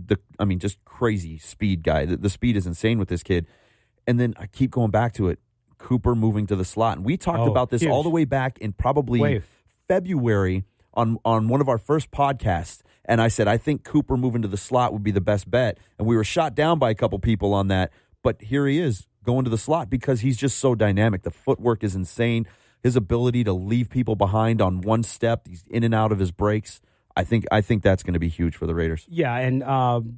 just crazy speed guy. The speed is insane with this kid. And then I keep going back to it. Cooper moving to the slot. And we talked about this all the way back in probably February on one of our first podcasts. And I said, I think Cooper moving to the slot would be the best bet. And we were shot down by a couple people on that. But here he is going to the slot because he's just so dynamic. The footwork is insane. His ability to leave people behind on one step. He's in and out of his breaks. I think that's going to be huge for the Raiders. Yeah, and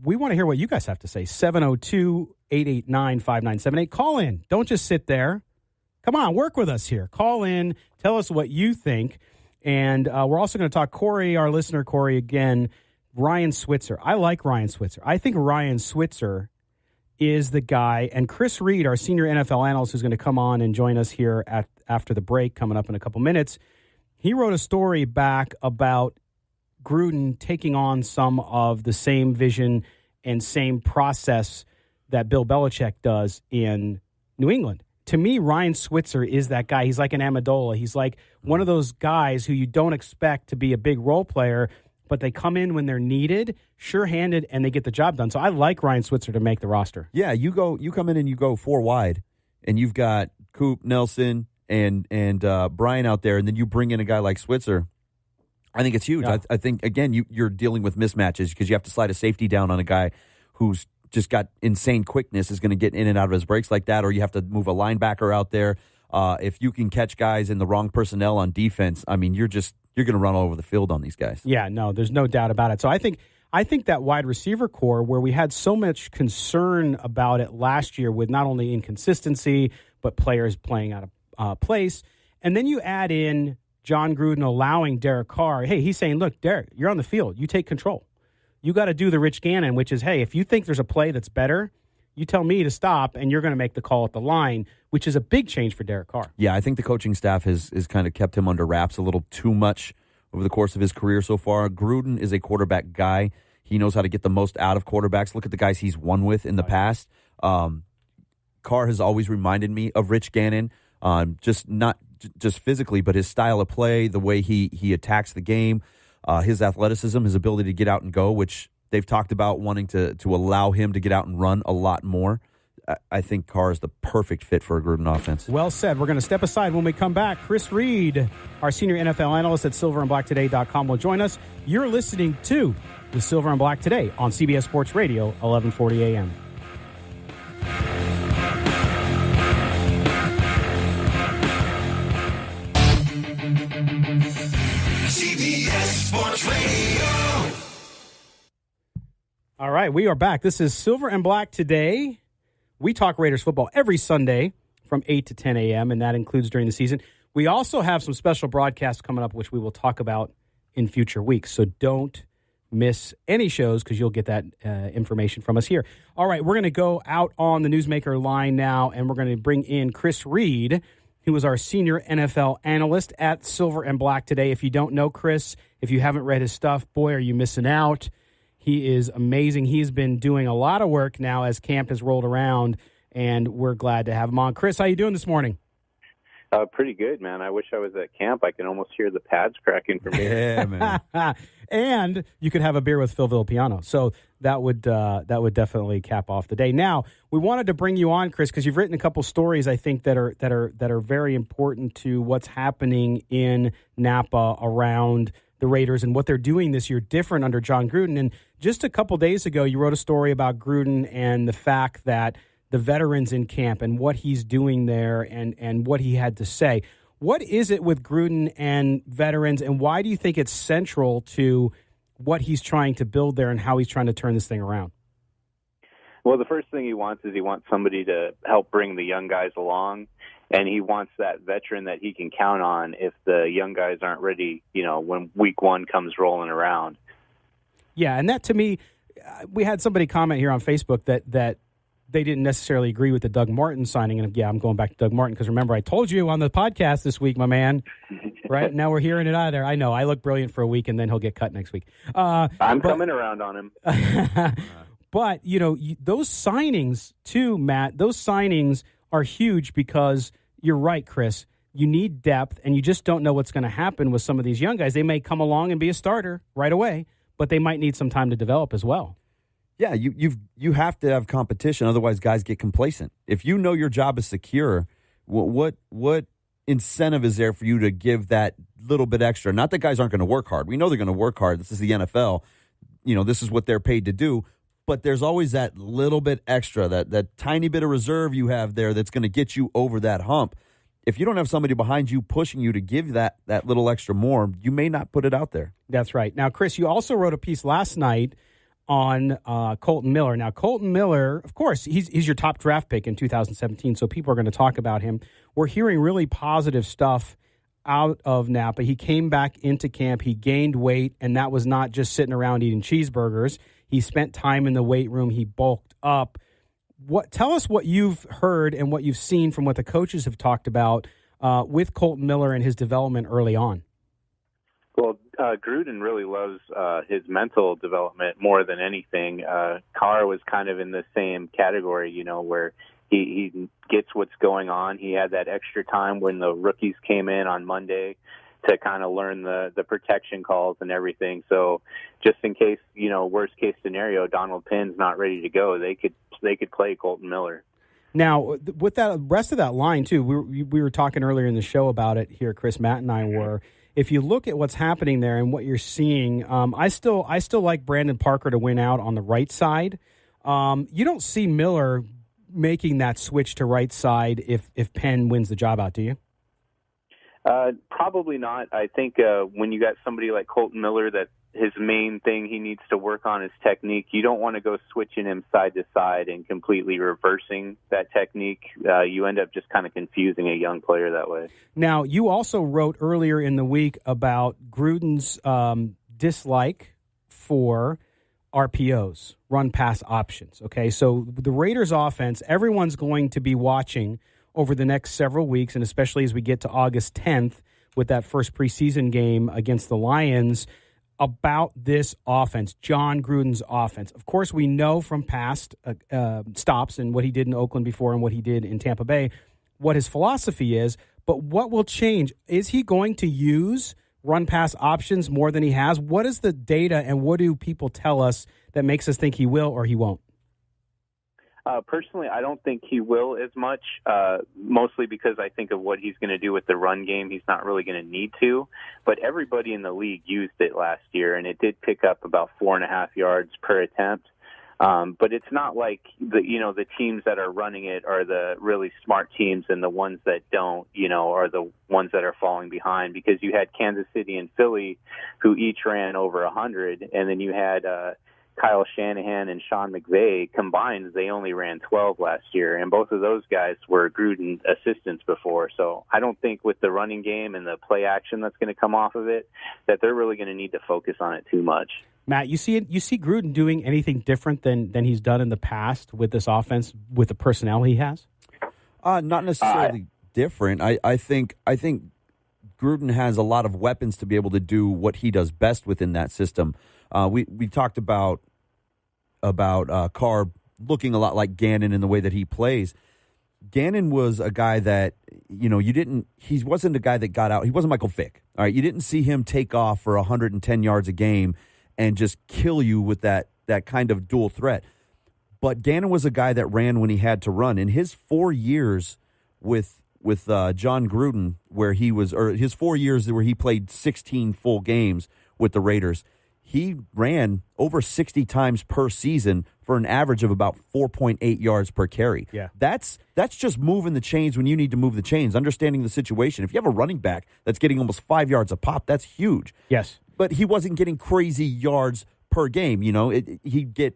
we want to hear what you guys have to say. 702-889-5978. Call in. Don't just sit there. Come on, work with us here. Call in. Tell us what you think. And we're also going to talk Corey, our listener, Corey, again, Ryan Switzer. I like Ryan Switzer. I think Ryan Switzer is the guy. And Chris Reed, our senior NFL analyst, who's going to come on and join us here after the break, coming up in a couple minutes, he wrote a story back about Gruden taking on some of the same vision and same process that Bill Belichick does in New England. To me, Ryan Switzer is that guy. He's like an Amendola. He's like one of those guys who you don't expect to be a big role player, but they come in when they're needed, sure-handed, and they get the job done. So I like Ryan Switzer to make the roster. Yeah, you come in and you go four wide, and you've got Coop, Nelson, and Brian out there, and then you bring in a guy like Switzer. I think it's huge. Yeah. I think, again, you're dealing with mismatches because you have to slide a safety down on a guy who's just got insane quickness, is going to get in and out of his breaks like that, or you have to move a linebacker out there. If you can catch guys in the wrong personnel on defense, I mean, you're going to run all over the field on these guys. Yeah, no, there's no doubt about it. So I think that wide receiver core, where we had so much concern about it last year with not only inconsistency, but players playing out of place, and then you add in Jon Gruden allowing Derek Carr, hey, he's saying, look, Derek, you're on the field. You take control. You got to do the Rich Gannon, which is, hey, if you think there's a play that's better, you tell me to stop, and you're going to make the call at the line, which is a big change for Derek Carr. Yeah, I think the coaching staff has kind of kept him under wraps a little too much over the course of his career so far. Gruden is a quarterback guy. He knows how to get the most out of quarterbacks. Look at the guys he's won with in the past. Carr has always reminded me of Rich Gannon, not just physically, but his style of play, the way he attacks the game, his athleticism, his ability to get out and go, which they've talked about wanting to allow him to get out and run a lot more. I think Carr is the perfect fit for a Gruden offense. Well said. We're going to step aside. When we come back, Chris Reed, our senior NFL analyst at silverandblacktoday.com, will join us. You're listening to the Silver and Black Today on CBS Sports Radio, 1140 a.m. CBS Sports Radio. All right, we are back. This is Silver and Black Today. We talk Raiders football every Sunday from 8 to 10 a.m., and that includes during the season. We also have some special broadcasts coming up, which we will talk about in future weeks. So don't miss any shows because you'll get that information from us here. All right, we're going to go out on the Newsmaker line now, and we're going to bring in Chris Reed, who is our senior NFL analyst at Silver and Black Today. If you don't know Chris, if you haven't read his stuff, boy, are you missing out. He is amazing. He's been doing a lot of work now as camp has rolled around, and we're glad to have him on. Chris, how you doing this morning? Pretty good, man. I wish I was at camp. I can almost hear the pads cracking from here. Yeah, man. And you could have a beer with Phil Villapiano. So that would definitely cap off the day. Now, we wanted to bring you on, Chris, because you've written a couple stories I think that are very important to what's happening in Napa around the Raiders and what they're doing this year different under Jon Gruden. And just a couple days ago, you wrote a story about Gruden and the fact that the veterans in camp and what he's doing there and what he had to say. What is it with Gruden and veterans, and why do you think it's central to what he's trying to build there and how he's trying to turn this thing around? Well, the first thing he wants somebody to help bring the young guys along, and he wants that veteran that he can count on if the young guys aren't ready, when week one comes rolling around. Yeah, and that to me, we had somebody comment here on Facebook that they didn't necessarily agree with the Doug Martin signing. And yeah, I'm going back to Doug Martin because remember, I told you on the podcast this week, my man. Right? Now we're hearing it out of there. I know. I look brilliant for a week, and then he'll get cut next week. I'm coming around on him. But, those signings, too, Matt, those signings are huge because you're right, Chris. You need depth, and you just don't know what's going to happen with some of these young guys. They may come along and be a starter right away, but they might need some time to develop as well. Yeah, you have to have competition, otherwise guys get complacent. If you know your job is secure, what incentive is there for you to give that little bit extra? Not that guys aren't going to work hard. We know they're going to work hard. This is the NFL. This is what they're paid to do. But there's always that little bit extra, that tiny bit of reserve you have there that's going to get you over that hump. If you don't have somebody behind you pushing you to give that little extra more, you may not put it out there. That's right. Now, Chris, you also wrote a piece last night on Kolton Miller. Now, Kolton Miller, of course, he's your top draft pick in 2017, so people are going to talk about him. We're hearing really positive stuff out of Napa. He came back into camp. He gained weight, and that was not just sitting around eating cheeseburgers. He spent time in the weight room. He bulked up. Tell us what you've heard and what you've seen from what the coaches have talked about with Kolton Miller and his development early on. Well, Gruden really loves his mental development more than anything. Carr was kind of in the same category, where he gets what's going on. He had that extra time when the rookies came in on Monday to kind of learn the protection calls and everything. So just in case, worst case scenario, Donald Pinn's not ready to go, they could play Kolton Miller. Now, with that rest of that line, too, we were talking earlier in the show about it here, Chris, Matt and I were. If you look at what's happening there and what you're seeing, I still like Brandon Parker to win out on the right side. You don't see Miller making that switch to right side if Penn wins the job out, do you? Probably not. I think when you got somebody like Kolton Miller that his main thing he needs to work on is technique. You don't want to go switching him side to side and completely reversing that technique. You end up just kind of confusing a young player that way. Now, you also wrote earlier in the week about Gruden's dislike for RPOs, run-pass options. Okay, so the Raiders' offense, everyone's going to be watching over the next several weeks, and especially as we get to August 10th with that first preseason game against the Lions, about this offense, Jon Gruden's offense. Of course, we know from past stops and what he did in Oakland before and what he did in Tampa Bay, what his philosophy is, but what will change? Is he going to use run-pass options more than he has? What is the data and what do people tell us that makes us think he will or he won't? Personally, I don't think he will as much, mostly because I think of what he's going to do with the run game. He's not really going to need to, but everybody in the league used it last year, and it did pick up about 4.5 yards per attempt. But it's not like the teams that are running it are the really smart teams, and the ones that don't, are the ones that are falling behind, because you had Kansas City and Philly who each ran over 100, and then you had Kyle Shanahan and Sean McVay combined, they only ran 12 last year, and both of those guys were Gruden assistants before. So I don't think with the running game and the play action that's going to come off of it, that they're really going to need to focus on it too much. Matt, you see Gruden doing anything different than he's done in the past with this offense, with the personnel he has? Not necessarily different. I think Gruden has a lot of weapons to be able to do what he does best within that system. We talked about Carr looking a lot like Gannon in the way that he plays. Gannon was a guy that, he wasn't a guy that got out. He wasn't Michael Vick. All right. You didn't see him take off for 110 yards a game and just kill you with that kind of dual threat. But Gannon was a guy that ran when he had to run. In his 4 years with Jon Gruden, his 4 years where he played 16 full games with the Raiders, he ran over 60 times per season for an average of about 4.8 yards per carry. Yeah. That's just moving the chains when you need to move the chains, understanding the situation. If you have a running back that's getting almost 5 yards a pop, that's huge. Yes. But he wasn't getting crazy yards per game. He'd get,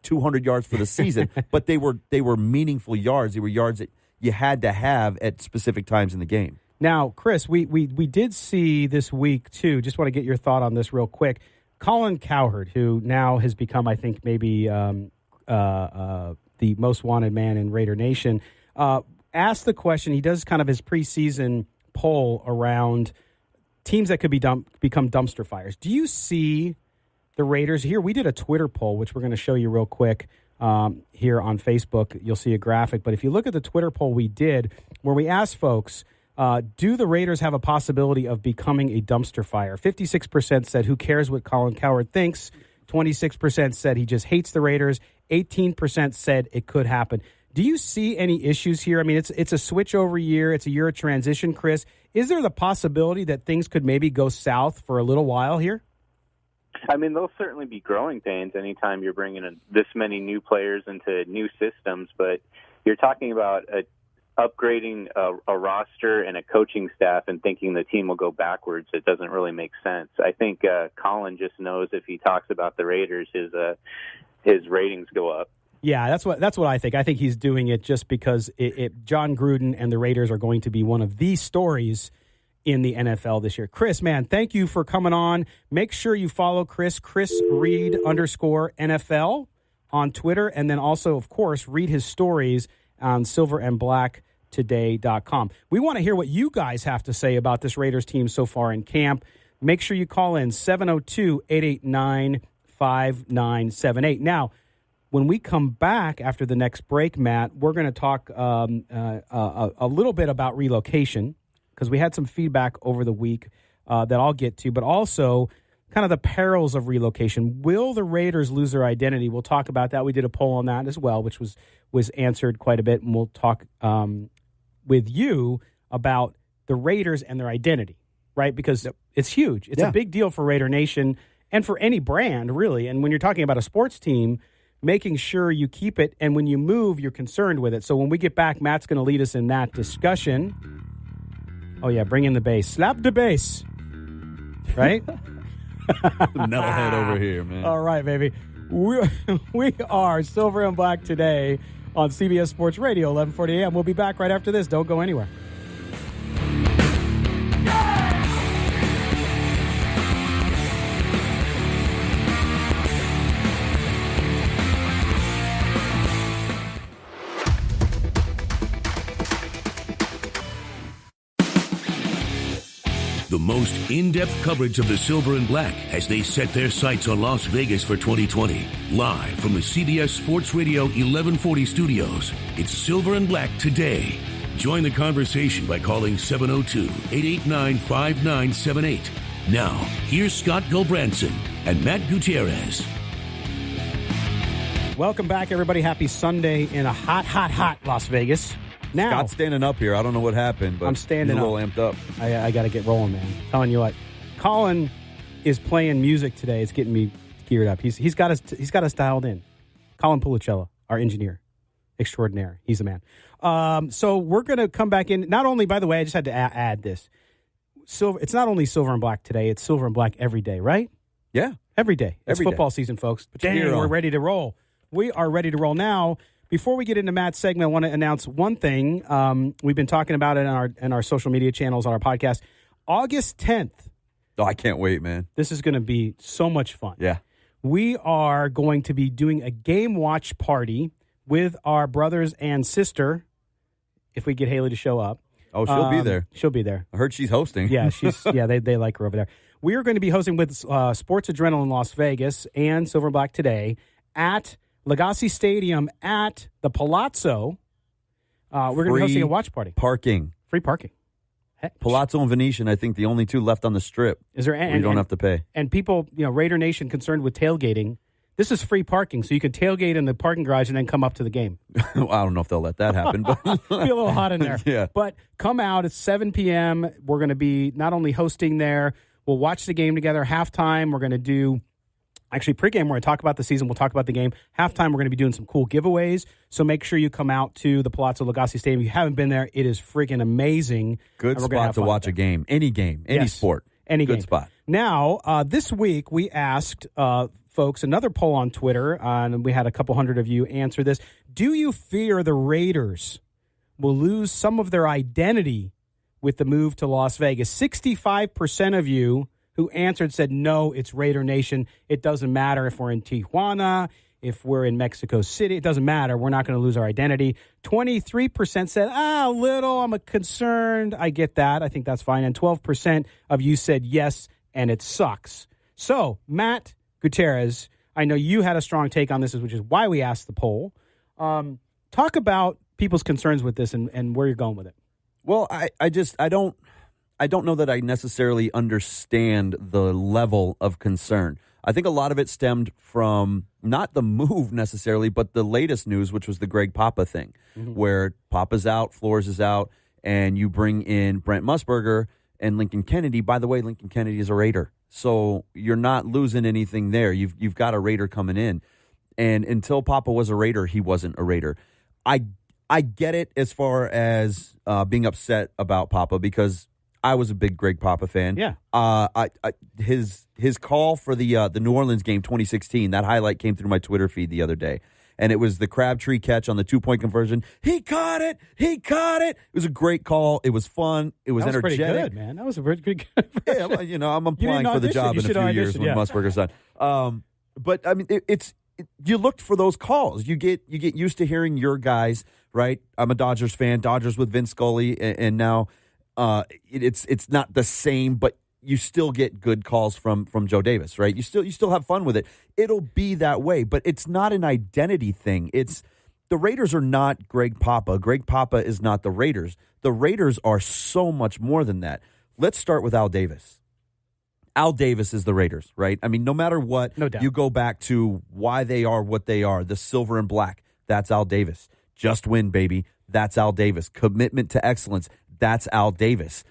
200 yards for the season, but they were meaningful yards. They were yards that you had to have at specific times in the game. Now, Chris, we did see this week, too, just want to get your thought on this real quick. Colin Cowherd, who now has become, I think, maybe the most wanted man in Raider Nation, asked the question. He does kind of his preseason poll around teams that could become dumpster fires. Do you see the Raiders here? We did a Twitter poll, which we're going to show you real quick here on Facebook. You'll see a graphic. But if you look at the Twitter poll we did, where we asked folks, do the Raiders have a possibility of becoming a dumpster fire? 56% said, who cares what Colin Cowherd thinks? 26% said he just hates the Raiders. 18% said it could happen. Do you see any issues here? I mean, it's a switchover year. It's a year of transition, Chris. Is there the possibility that things could maybe go south for a little while here? I mean, there'll certainly be growing pains anytime you're bringing in this many new players into new systems, but you're talking about upgrading a roster and a coaching staff and thinking the team will go backwards. It doesn't really make sense. I think Colin just knows if he talks about the Raiders, his ratings go up. Yeah, that's what I think. I think he's doing it just because Jon Gruden and the Raiders are going to be one of the stories in the NFL this year. Chris, man, thank you for coming on. Make sure you follow Chris Reed _NFL on Twitter, and then also, of course, read his stories on silverandblacktoday.com. We want to hear what you guys have to say about this Raiders team so far in camp. Make sure you call in 702-889-5978. Now, when we come back after the next break, Matt, we're going to talk a little bit about relocation, because we had some feedback over the week that I'll get to, but also kind of the perils of relocation. Will the Raiders lose their identity? We'll talk about that. We did a poll on that as well, which was answered quite a bit, and we'll talk with you about the Raiders and their identity, right? Because it's huge. It's a big deal for Raider Nation and for any brand, really. And when you're talking about a sports team, making sure you keep it, and when you move, you're concerned with it. So when we get back, Matt's going to lead us in that discussion. Oh, yeah, bring in the bass. Slap the bass. Right? Metalhead over here, man. All right, baby. We are Silver and Black today on CBS Sports Radio, 1140 a.m. We'll be back right after this. Don't go anywhere. The most in-depth coverage of the Silver and Black as they set their sights on Las Vegas for 2020. Live from the CBS Sports Radio 1140 studios, it's Silver and Black today. Join the conversation by calling 702-889-5978. Now, here's Scott Gulbransen and Matt Gutierrez. Welcome back, everybody. Happy Sunday in a hot Las Vegas. Now, Scott's standing up here. I don't know what happened, but I'm standing he's a little amped up. I got to get rolling, man. I'm telling you what, Colin is playing music today. It's getting me geared up. He's got us dialed in. Colin Pulicello, our engineer extraordinaire. He's the man. So we're going to come back in. Not only, by the way, I just had to add this. It's not only Silver and Black today. It's Silver and Black every day, right? Yeah. Every day. It's Every football day. Season, folks. Dang, we're ready to roll. We are ready to roll now. Before we get into Matt's segment, I want to announce one thing. We've been talking about it in our social media channels, on our podcast. August 10th. Oh, I can't wait, man. This is going to be so much fun. Yeah. We are going to be doing a game watch party with our brothers and sister, if we get Haley to show up. Oh, she'll be there. She'll be there. I heard she's hosting. Yeah, they like her over there. We are going to be hosting with Sports Adrenaline Las Vegas and Silver and Black today at Legacy Stadium at the Palazzo. We're going to be hosting a watch party. Free parking. Heck. Palazzo and Venetian, I think the only two left on the strip. Is there? You don't have to pay. And people, Raider Nation concerned with tailgating. This is free parking, so you can tailgate in the parking garage and then come up to the game. Well, I don't know if they'll let that happen, but Be a little hot in there. Yeah. But come out. It's 7 p.m. We're going to be not only hosting there, we'll watch the game together. Halftime, we're going to do. Actually, pregame, we're going to talk about the season. We'll talk about the game. Halftime, we're going to be doing some cool giveaways. So make sure you come out to the Palazzo Legacy Stadium. If you haven't been there, it is freaking amazing. Good spot to watch a game. Any game. Any sport. Any game. Good spot. Now, this week, we asked folks another poll on Twitter, and we had a couple hundred of you answer this. Do you fear the Raiders will lose some of their identity with the move to Las Vegas? 65% of you who answered said, no, it's Raider Nation. It doesn't matter if we're in Tijuana, if we're in Mexico City. It doesn't matter. We're not going to lose our identity. 23% said, a little, I'm concerned. I get that. I think that's fine. And 12% of you said yes, and it sucks. So, Matt Gutierrez, I know you had a strong take on this, which is why we asked the poll. Talk about people's concerns with this and where you're going with it. Well, I don't know that I necessarily understand the level of concern. I think a lot of it stemmed from not the move necessarily, but the latest news, which was the Greg Papa thing, where Papa's out, Flores is out, and you bring in Brent Musburger and Lincoln Kennedy. By the way, Lincoln Kennedy is a Raider, so you're not losing anything there. You've got a Raider coming in, and until Papa was a Raider, he wasn't a Raider. I get it as far as being upset about Papa because I was a big Greg Papa fan. Yeah. His call for the New Orleans game 2016, that highlight came through my Twitter feed the other day. And it was the Crabtree catch on the 2-point conversion. He caught it. It was a great call. It was fun. It was energetic. Pretty good, man. That was a pretty good. Yeah, I'm applying for the job in a few years when Musburger's done. But I mean, you looked for those calls. You get used to hearing your guys, right? I'm a Dodgers fan. Dodgers with Vince Scully, and now it's not the same, but you still get good calls from Joe Davis, right? You still have fun with it. It'll be that way, but it's not an identity thing. It's the Raiders are not Greg Papa. Greg Papa is not the Raiders. The Raiders are so much more than that. Let's start with Al Davis. Al Davis is the Raiders, right? I mean, no matter what, no doubt. You go back to why they are what they are, the silver and black, that's Al Davis. Just win, baby. That's Al Davis. Commitment to excellence, that's Al Davis.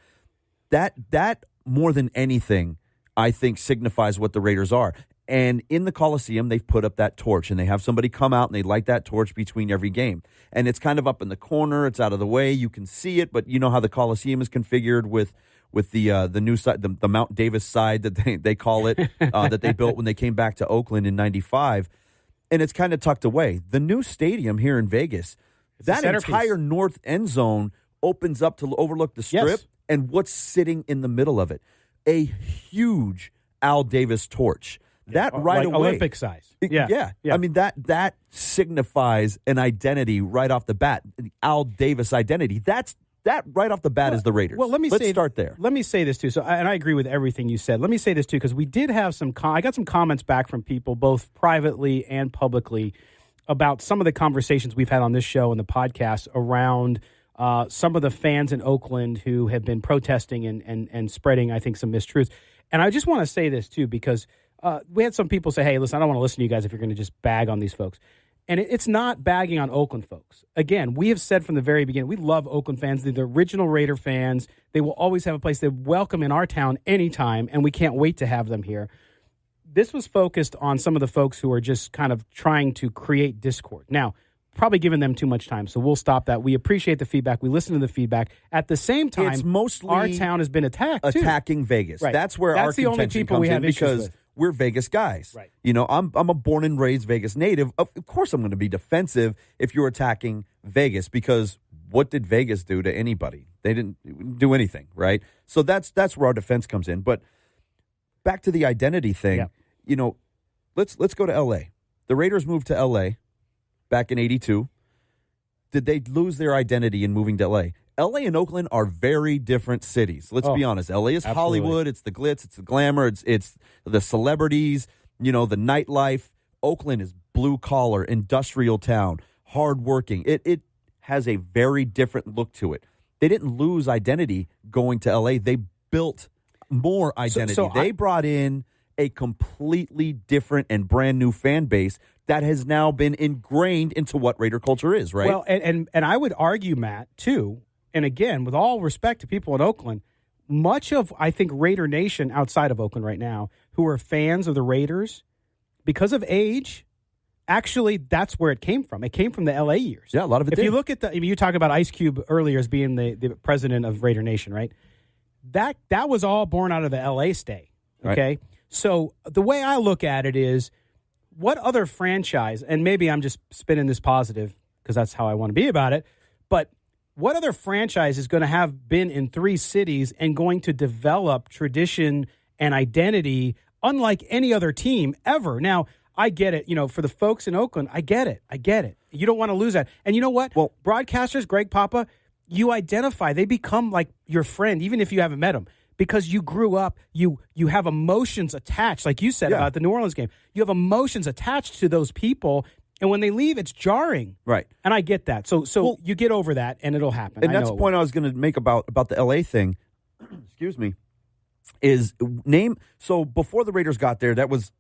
That more than anything, I think, signifies what the Raiders are. And in the Coliseum, they've put up that torch, and they have somebody come out and they light that torch between every game. And it's kind of up in the corner. It's out of the way. You can see it, but you know how the Coliseum is configured with with the new side, the Mount Davis side that they call it, that they built when they came back to Oakland in '95, and it's kind of tucked away. The new stadium here in Vegas, that entire north end zone opens up to overlook the Strip, and what's sitting in the middle of it, a huge Al Davis torch. That right away, Olympic size. Yeah. I mean that signifies an identity right off the bat. The Al Davis identity. That right off the bat is the Raiders. Well, let's start there. Let me say this too. So, and I agree with everything you said. Let me say this too, because we did have I got some comments back from people, both privately and publicly, about some of the conversations we've had on this show and the podcast around some of the fans in Oakland who have been protesting and spreading, I think, some mistruths. And I just want to say this too, because we had some people say, hey, listen, I don't want to listen to you guys if you're going to just bag on these folks. And it's not bagging on Oakland folks. Again, we have said from the very beginning, we love Oakland fans. They're the original Raider fans. They will always have a place. They're welcome in our town anytime, and we can't wait to have them here. This was focused on some of the folks who are just kind of trying to create discord. Now, probably giving them too much time, so we'll stop that. We appreciate the feedback. We listen to the feedback. At the same time, it's mostly our town has been attacked, attacking Vegas. Right. That's where our the only people we have issues because with. We're Vegas guys. Right. You know, I'm a born and raised Vegas native. Of course I'm going to be defensive if you're attacking Vegas, because what did Vegas do to anybody? They didn't do anything, right? So that's where our defense comes in. But back to the identity thing, you know, let's go to L.A. The Raiders moved to L.A. back in '82. Did they lose their identity in moving to L.A.? L.A. and Oakland are very different cities. Let's be honest. L.A. is absolutely. Hollywood. It's the glitz. It's the glamour. It's the celebrities, you know, the nightlife. Oakland is blue-collar, industrial town, hardworking. It has a very different look to it. They didn't lose identity going to L.A. They built more identity. They brought in a completely different and brand-new fan base that has now been ingrained into what Raider culture is, right? Well, and I would argue, Matt, too, and again, with all respect to people in Oakland, much of, I think, Raider Nation outside of Oakland right now, who are fans of the Raiders, because of age, actually, that's where it came from. It came from the L.A. years. Yeah, a lot of it did. If you look at you talk about Ice Cube earlier as being the president of Raider Nation, right? That was all born out of the L.A. stay, okay? Right. So the way I look at it is, what other franchise, and maybe I'm just spinning this positive because that's how I want to be about it, but what other franchise is going to have been in 3 cities and going to develop tradition and identity unlike any other team ever? Now, I get it. You know, for the folks in Oakland, I get it. You don't want to lose that. And you know what? Well, broadcasters, Greg Papa, you identify. They become like your friend, even if you haven't met them. Because you grew up, you have emotions attached, like you said about the New Orleans game. You have emotions attached to those people, and when they leave, it's jarring. Right. And I get that. So you get over that, and it'll happen. And that's the point I was going to make about the L.A. thing, excuse me, is so before the Raiders got there, that was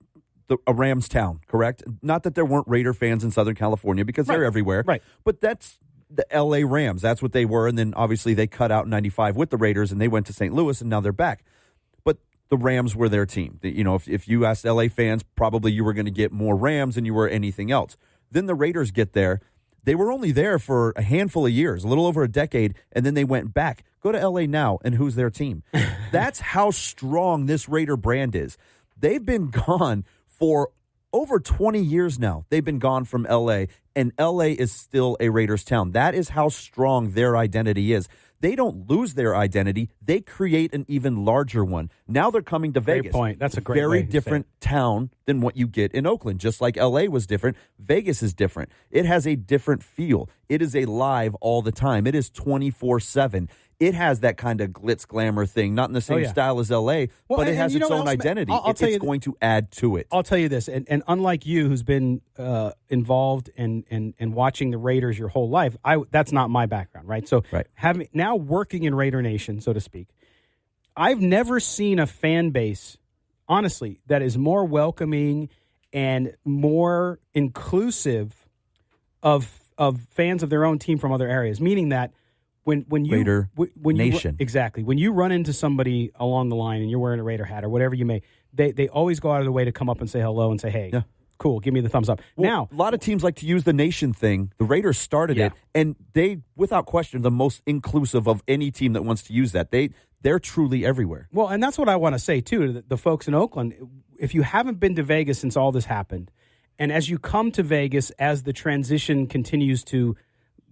a Rams town, correct? Not that there weren't Raider fans in Southern California, because they're everywhere. Right. But that's the L.A. Rams. That's what they were. And then obviously they cut out in 95 with the Raiders, and they went to St. Louis, and now they're back. But the Rams were their team. You know, if you asked L.A. fans, probably you were going to get more Rams than you were anything else. Then the Raiders get there. They were only there for a handful of years, a little over a decade, and then they went back. Go to L.A. now, and who's their team? That's how strong this Raider brand is. They've been gone for over 20 years now. They've been gone from L.A., and L.A. is still a Raiders town. That is how strong their identity is. They don't lose their identity. They create an even larger one. Now they're coming to Vegas. Great point. That's a great very different town than what you get in Oakland. Just like L.A. was different, Vegas is different. It has a different feel. It is a live all the time. It is 24/7. It has that kind of glitz glamour thing, not in the same style as L.A., but it has its own identity. It's going to add to it. I'll tell you this, and unlike you, who's been involved in watching the Raiders your whole life, that's not my background, right? So now working in Raider Nation, so to speak, I've never seen a fan base, honestly, that is more welcoming and more inclusive of fans of their own team from other areas, meaning that when you Raider Nation. Exactly. When you run into somebody along the line and you're wearing a Raider hat or whatever you may, they always go out of their way to come up and say hello and say, hey, Cool. Give me the thumbs up. Well, Now, a lot of teams like to use the nation thing. The Raiders started it, and they, without question, are the most inclusive of any team that wants to use that. They're truly everywhere. well, and that's what I want to say, too, to the folks in Oakland. If you haven't been to Vegas since all this happened, and as you come to Vegas, as the transition continues to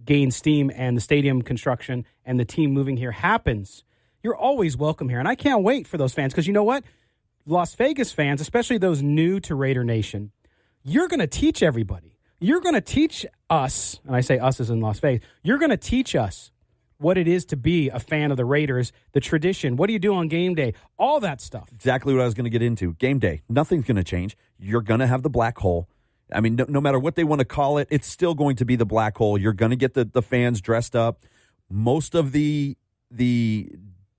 gain steam and the stadium construction and the team moving here happens, you're always welcome here. And I can't wait for those fans because you know what? Las Vegas fans, especially those new to Raider Nation, you're going to teach everybody. You're going to teach us, and I say us as in Las Vegas, you're going to teach us what it is to be a fan of the Raiders, the tradition. What do you do on game day? All that stuff. Exactly what I was going to get into. Game day. Nothing's going to change. You're going to have the black hole. I mean, no matter what they want to call it, it's still going to be the black hole. You're going to get the fans dressed up. Most of the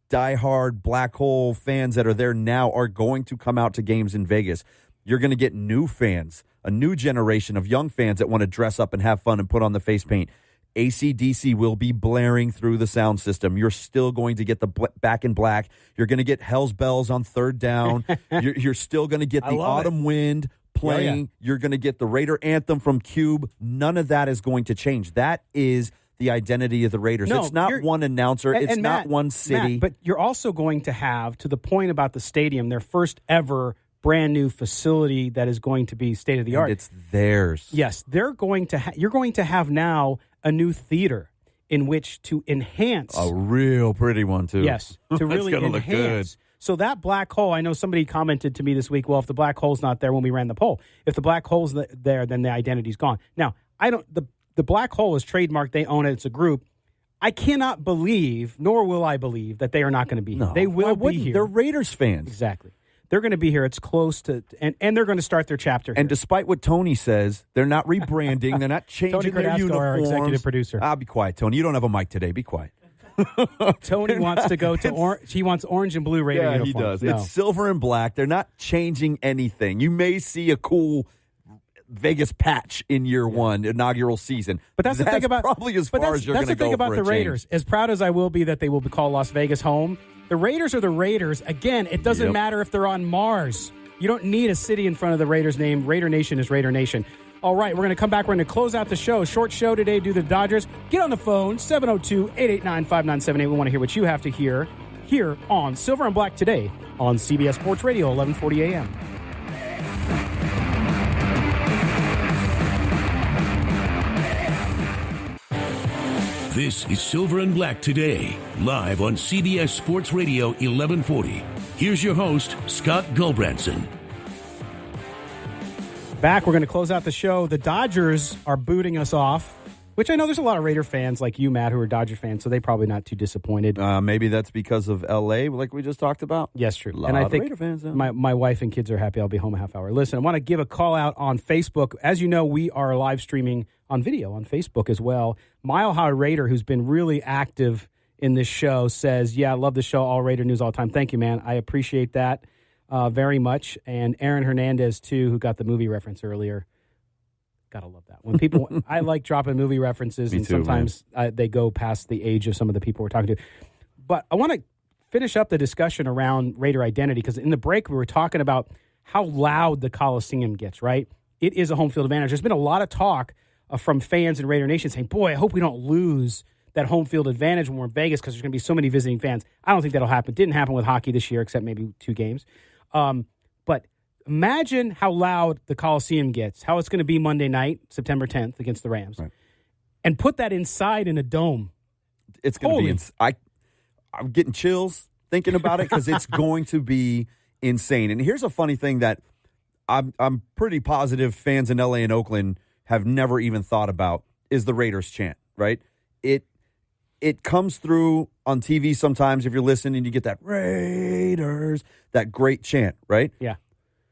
diehard black hole fans that are there now are going to come out to games in Vegas. You're going to get new fans, a new generation of young fans that want to dress up and have fun and put on the face paint. AC/DC will be blaring through the sound system. You're still going to get the Back in Black. You're going to get Hell's Bells on third down. You're still going to get the Autumn Wind playing. Yeah. You're going to get the Raider anthem from Cube. None of that is going to change. That is the identity of the Raiders. No, it's not one announcer. It's not one city. Matt, but you're also going to have, to the point about the stadium, their first ever brand new facility that is going to be state of the art. It's theirs. Yes, they're going to. You're going to have now a new theater in which to enhance a real pretty one too. Yes, to really enhance. Look good. So that black hole, I know somebody commented to me this week. Well, if the black hole's not there when we ran the poll, if the black hole's there, then the identity's gone. Now, I don't. The black hole is trademarked. They own it. It's a group. I cannot believe, nor will I believe, that they are not going to be here. They will be here. They're Raiders fans. Exactly. They're going to be here. It's close to, and they're going to start their chapter here. And despite what Tony says, they're not rebranding. They're not changing their uniforms. Our executive producer. I'll be quiet, Tony. You don't have a mic today. Be quiet. Tony wants to go to orange. He wants orange and blue Raider uniforms. He does. No. It's silver and black. They're not changing anything. You may see a cool Vegas patch in year one, inaugural season. But that's the thing about probably as far as you're going to go. That's the thing about the Raiders. As proud as I will be that they will call Las Vegas home, the Raiders are the Raiders. Again, it doesn't matter if they're on Mars. You don't need a city in front of the Raiders' name. Raider Nation is Raider Nation. All right, we're going to come back. We're going to close out the show. Short show today due to the Dodgers. Get on the phone, 702-889-5978. We want to hear what you have to hear here on Silver and Black today on CBS Sports Radio, 1140 a.m. This is Silver and Black today, live on CBS Sports Radio 1140. Here's your host, Scott Gulbranson. Back, we're going to close out the show. The Dodgers are booting us off, which I know there's a lot of Raider fans like you, Matt, who are Dodger fans, so they're probably not too disappointed. Maybe that's because of L.A., like we just talked about. Yes, true. And I think Raider fans, my wife and kids are happy I'll be home a half hour. Listen, I want to give a call out on Facebook. As you know, we are live streaming on video on Facebook as well. Mile High Raider, who's been really active in this show, says, I love the show, all Raider news all the time. Thank you, man. I appreciate that very much. And Aaron Hernandez, too, who got the movie reference earlier. Gotta love that. When people, I like dropping movie references, and sometimes they go past the age of some of the people we're talking to. But I want to finish up the discussion around Raider identity, because in the break we were talking about how loud the Coliseum gets, right? It is a home field advantage. There's been a lot of talk from fans in Raider Nation saying, boy, I hope we don't lose that home field advantage when we're in Vegas because there's going to be so many visiting fans. I don't think that'll happen. It didn't happen with hockey this year, except maybe 2 games. But imagine how loud the Coliseum gets, how it's going to be Monday night, September 10th, against the Rams. Right. And put that inside in a dome. It's going to be I'm getting chills thinking about it because it's going to be insane. And here's a funny thing that I'm pretty positive fans in LA and Oakland have never even thought about is the Raiders chant, right? It comes through on TV sometimes if you're listening and you get that Raiders, that great chant, right? Yeah.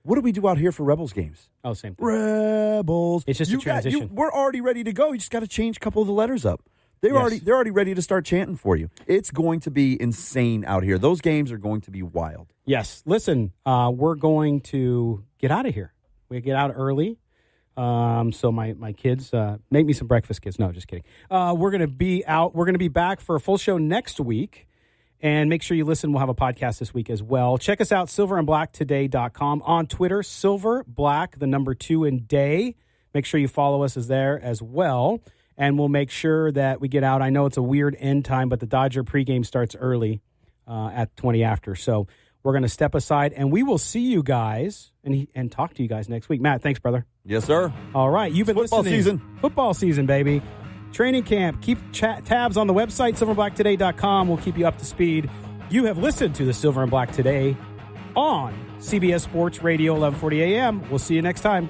What do we do out here for Rebels games? Oh, same thing. Rebels. It's just a transition. We're already ready to go. You just got to change a couple of the letters up. They're already ready to start chanting for you. It's going to be insane out here. Those games are going to be wild. Yes. Listen, we're going to get out of here. We get out early. So my kids, make me some breakfast, kids. No, just kidding. We're going to be out. We're going to be back for a full show next week. And make sure you listen. We'll have a podcast this week as well. Check us out, silverandblacktoday.com. On Twitter, Silver Black, the number 2 in day. Make sure you follow us there as well. And we'll make sure that we get out. I know it's a weird end time, but the Dodger pregame starts early at 20 after. So we're going to step aside, and we will see you guys and talk to you guys next week. Matt, thanks, brother. Yes, sir. All right. You've been football listening. Football season, baby. Training camp. Keep tabs on the website, silverandblacktoday.com. We'll keep you up to speed. You have listened to the Silver and Black Today on CBS Sports Radio, 1140 a.m. We'll see you next time.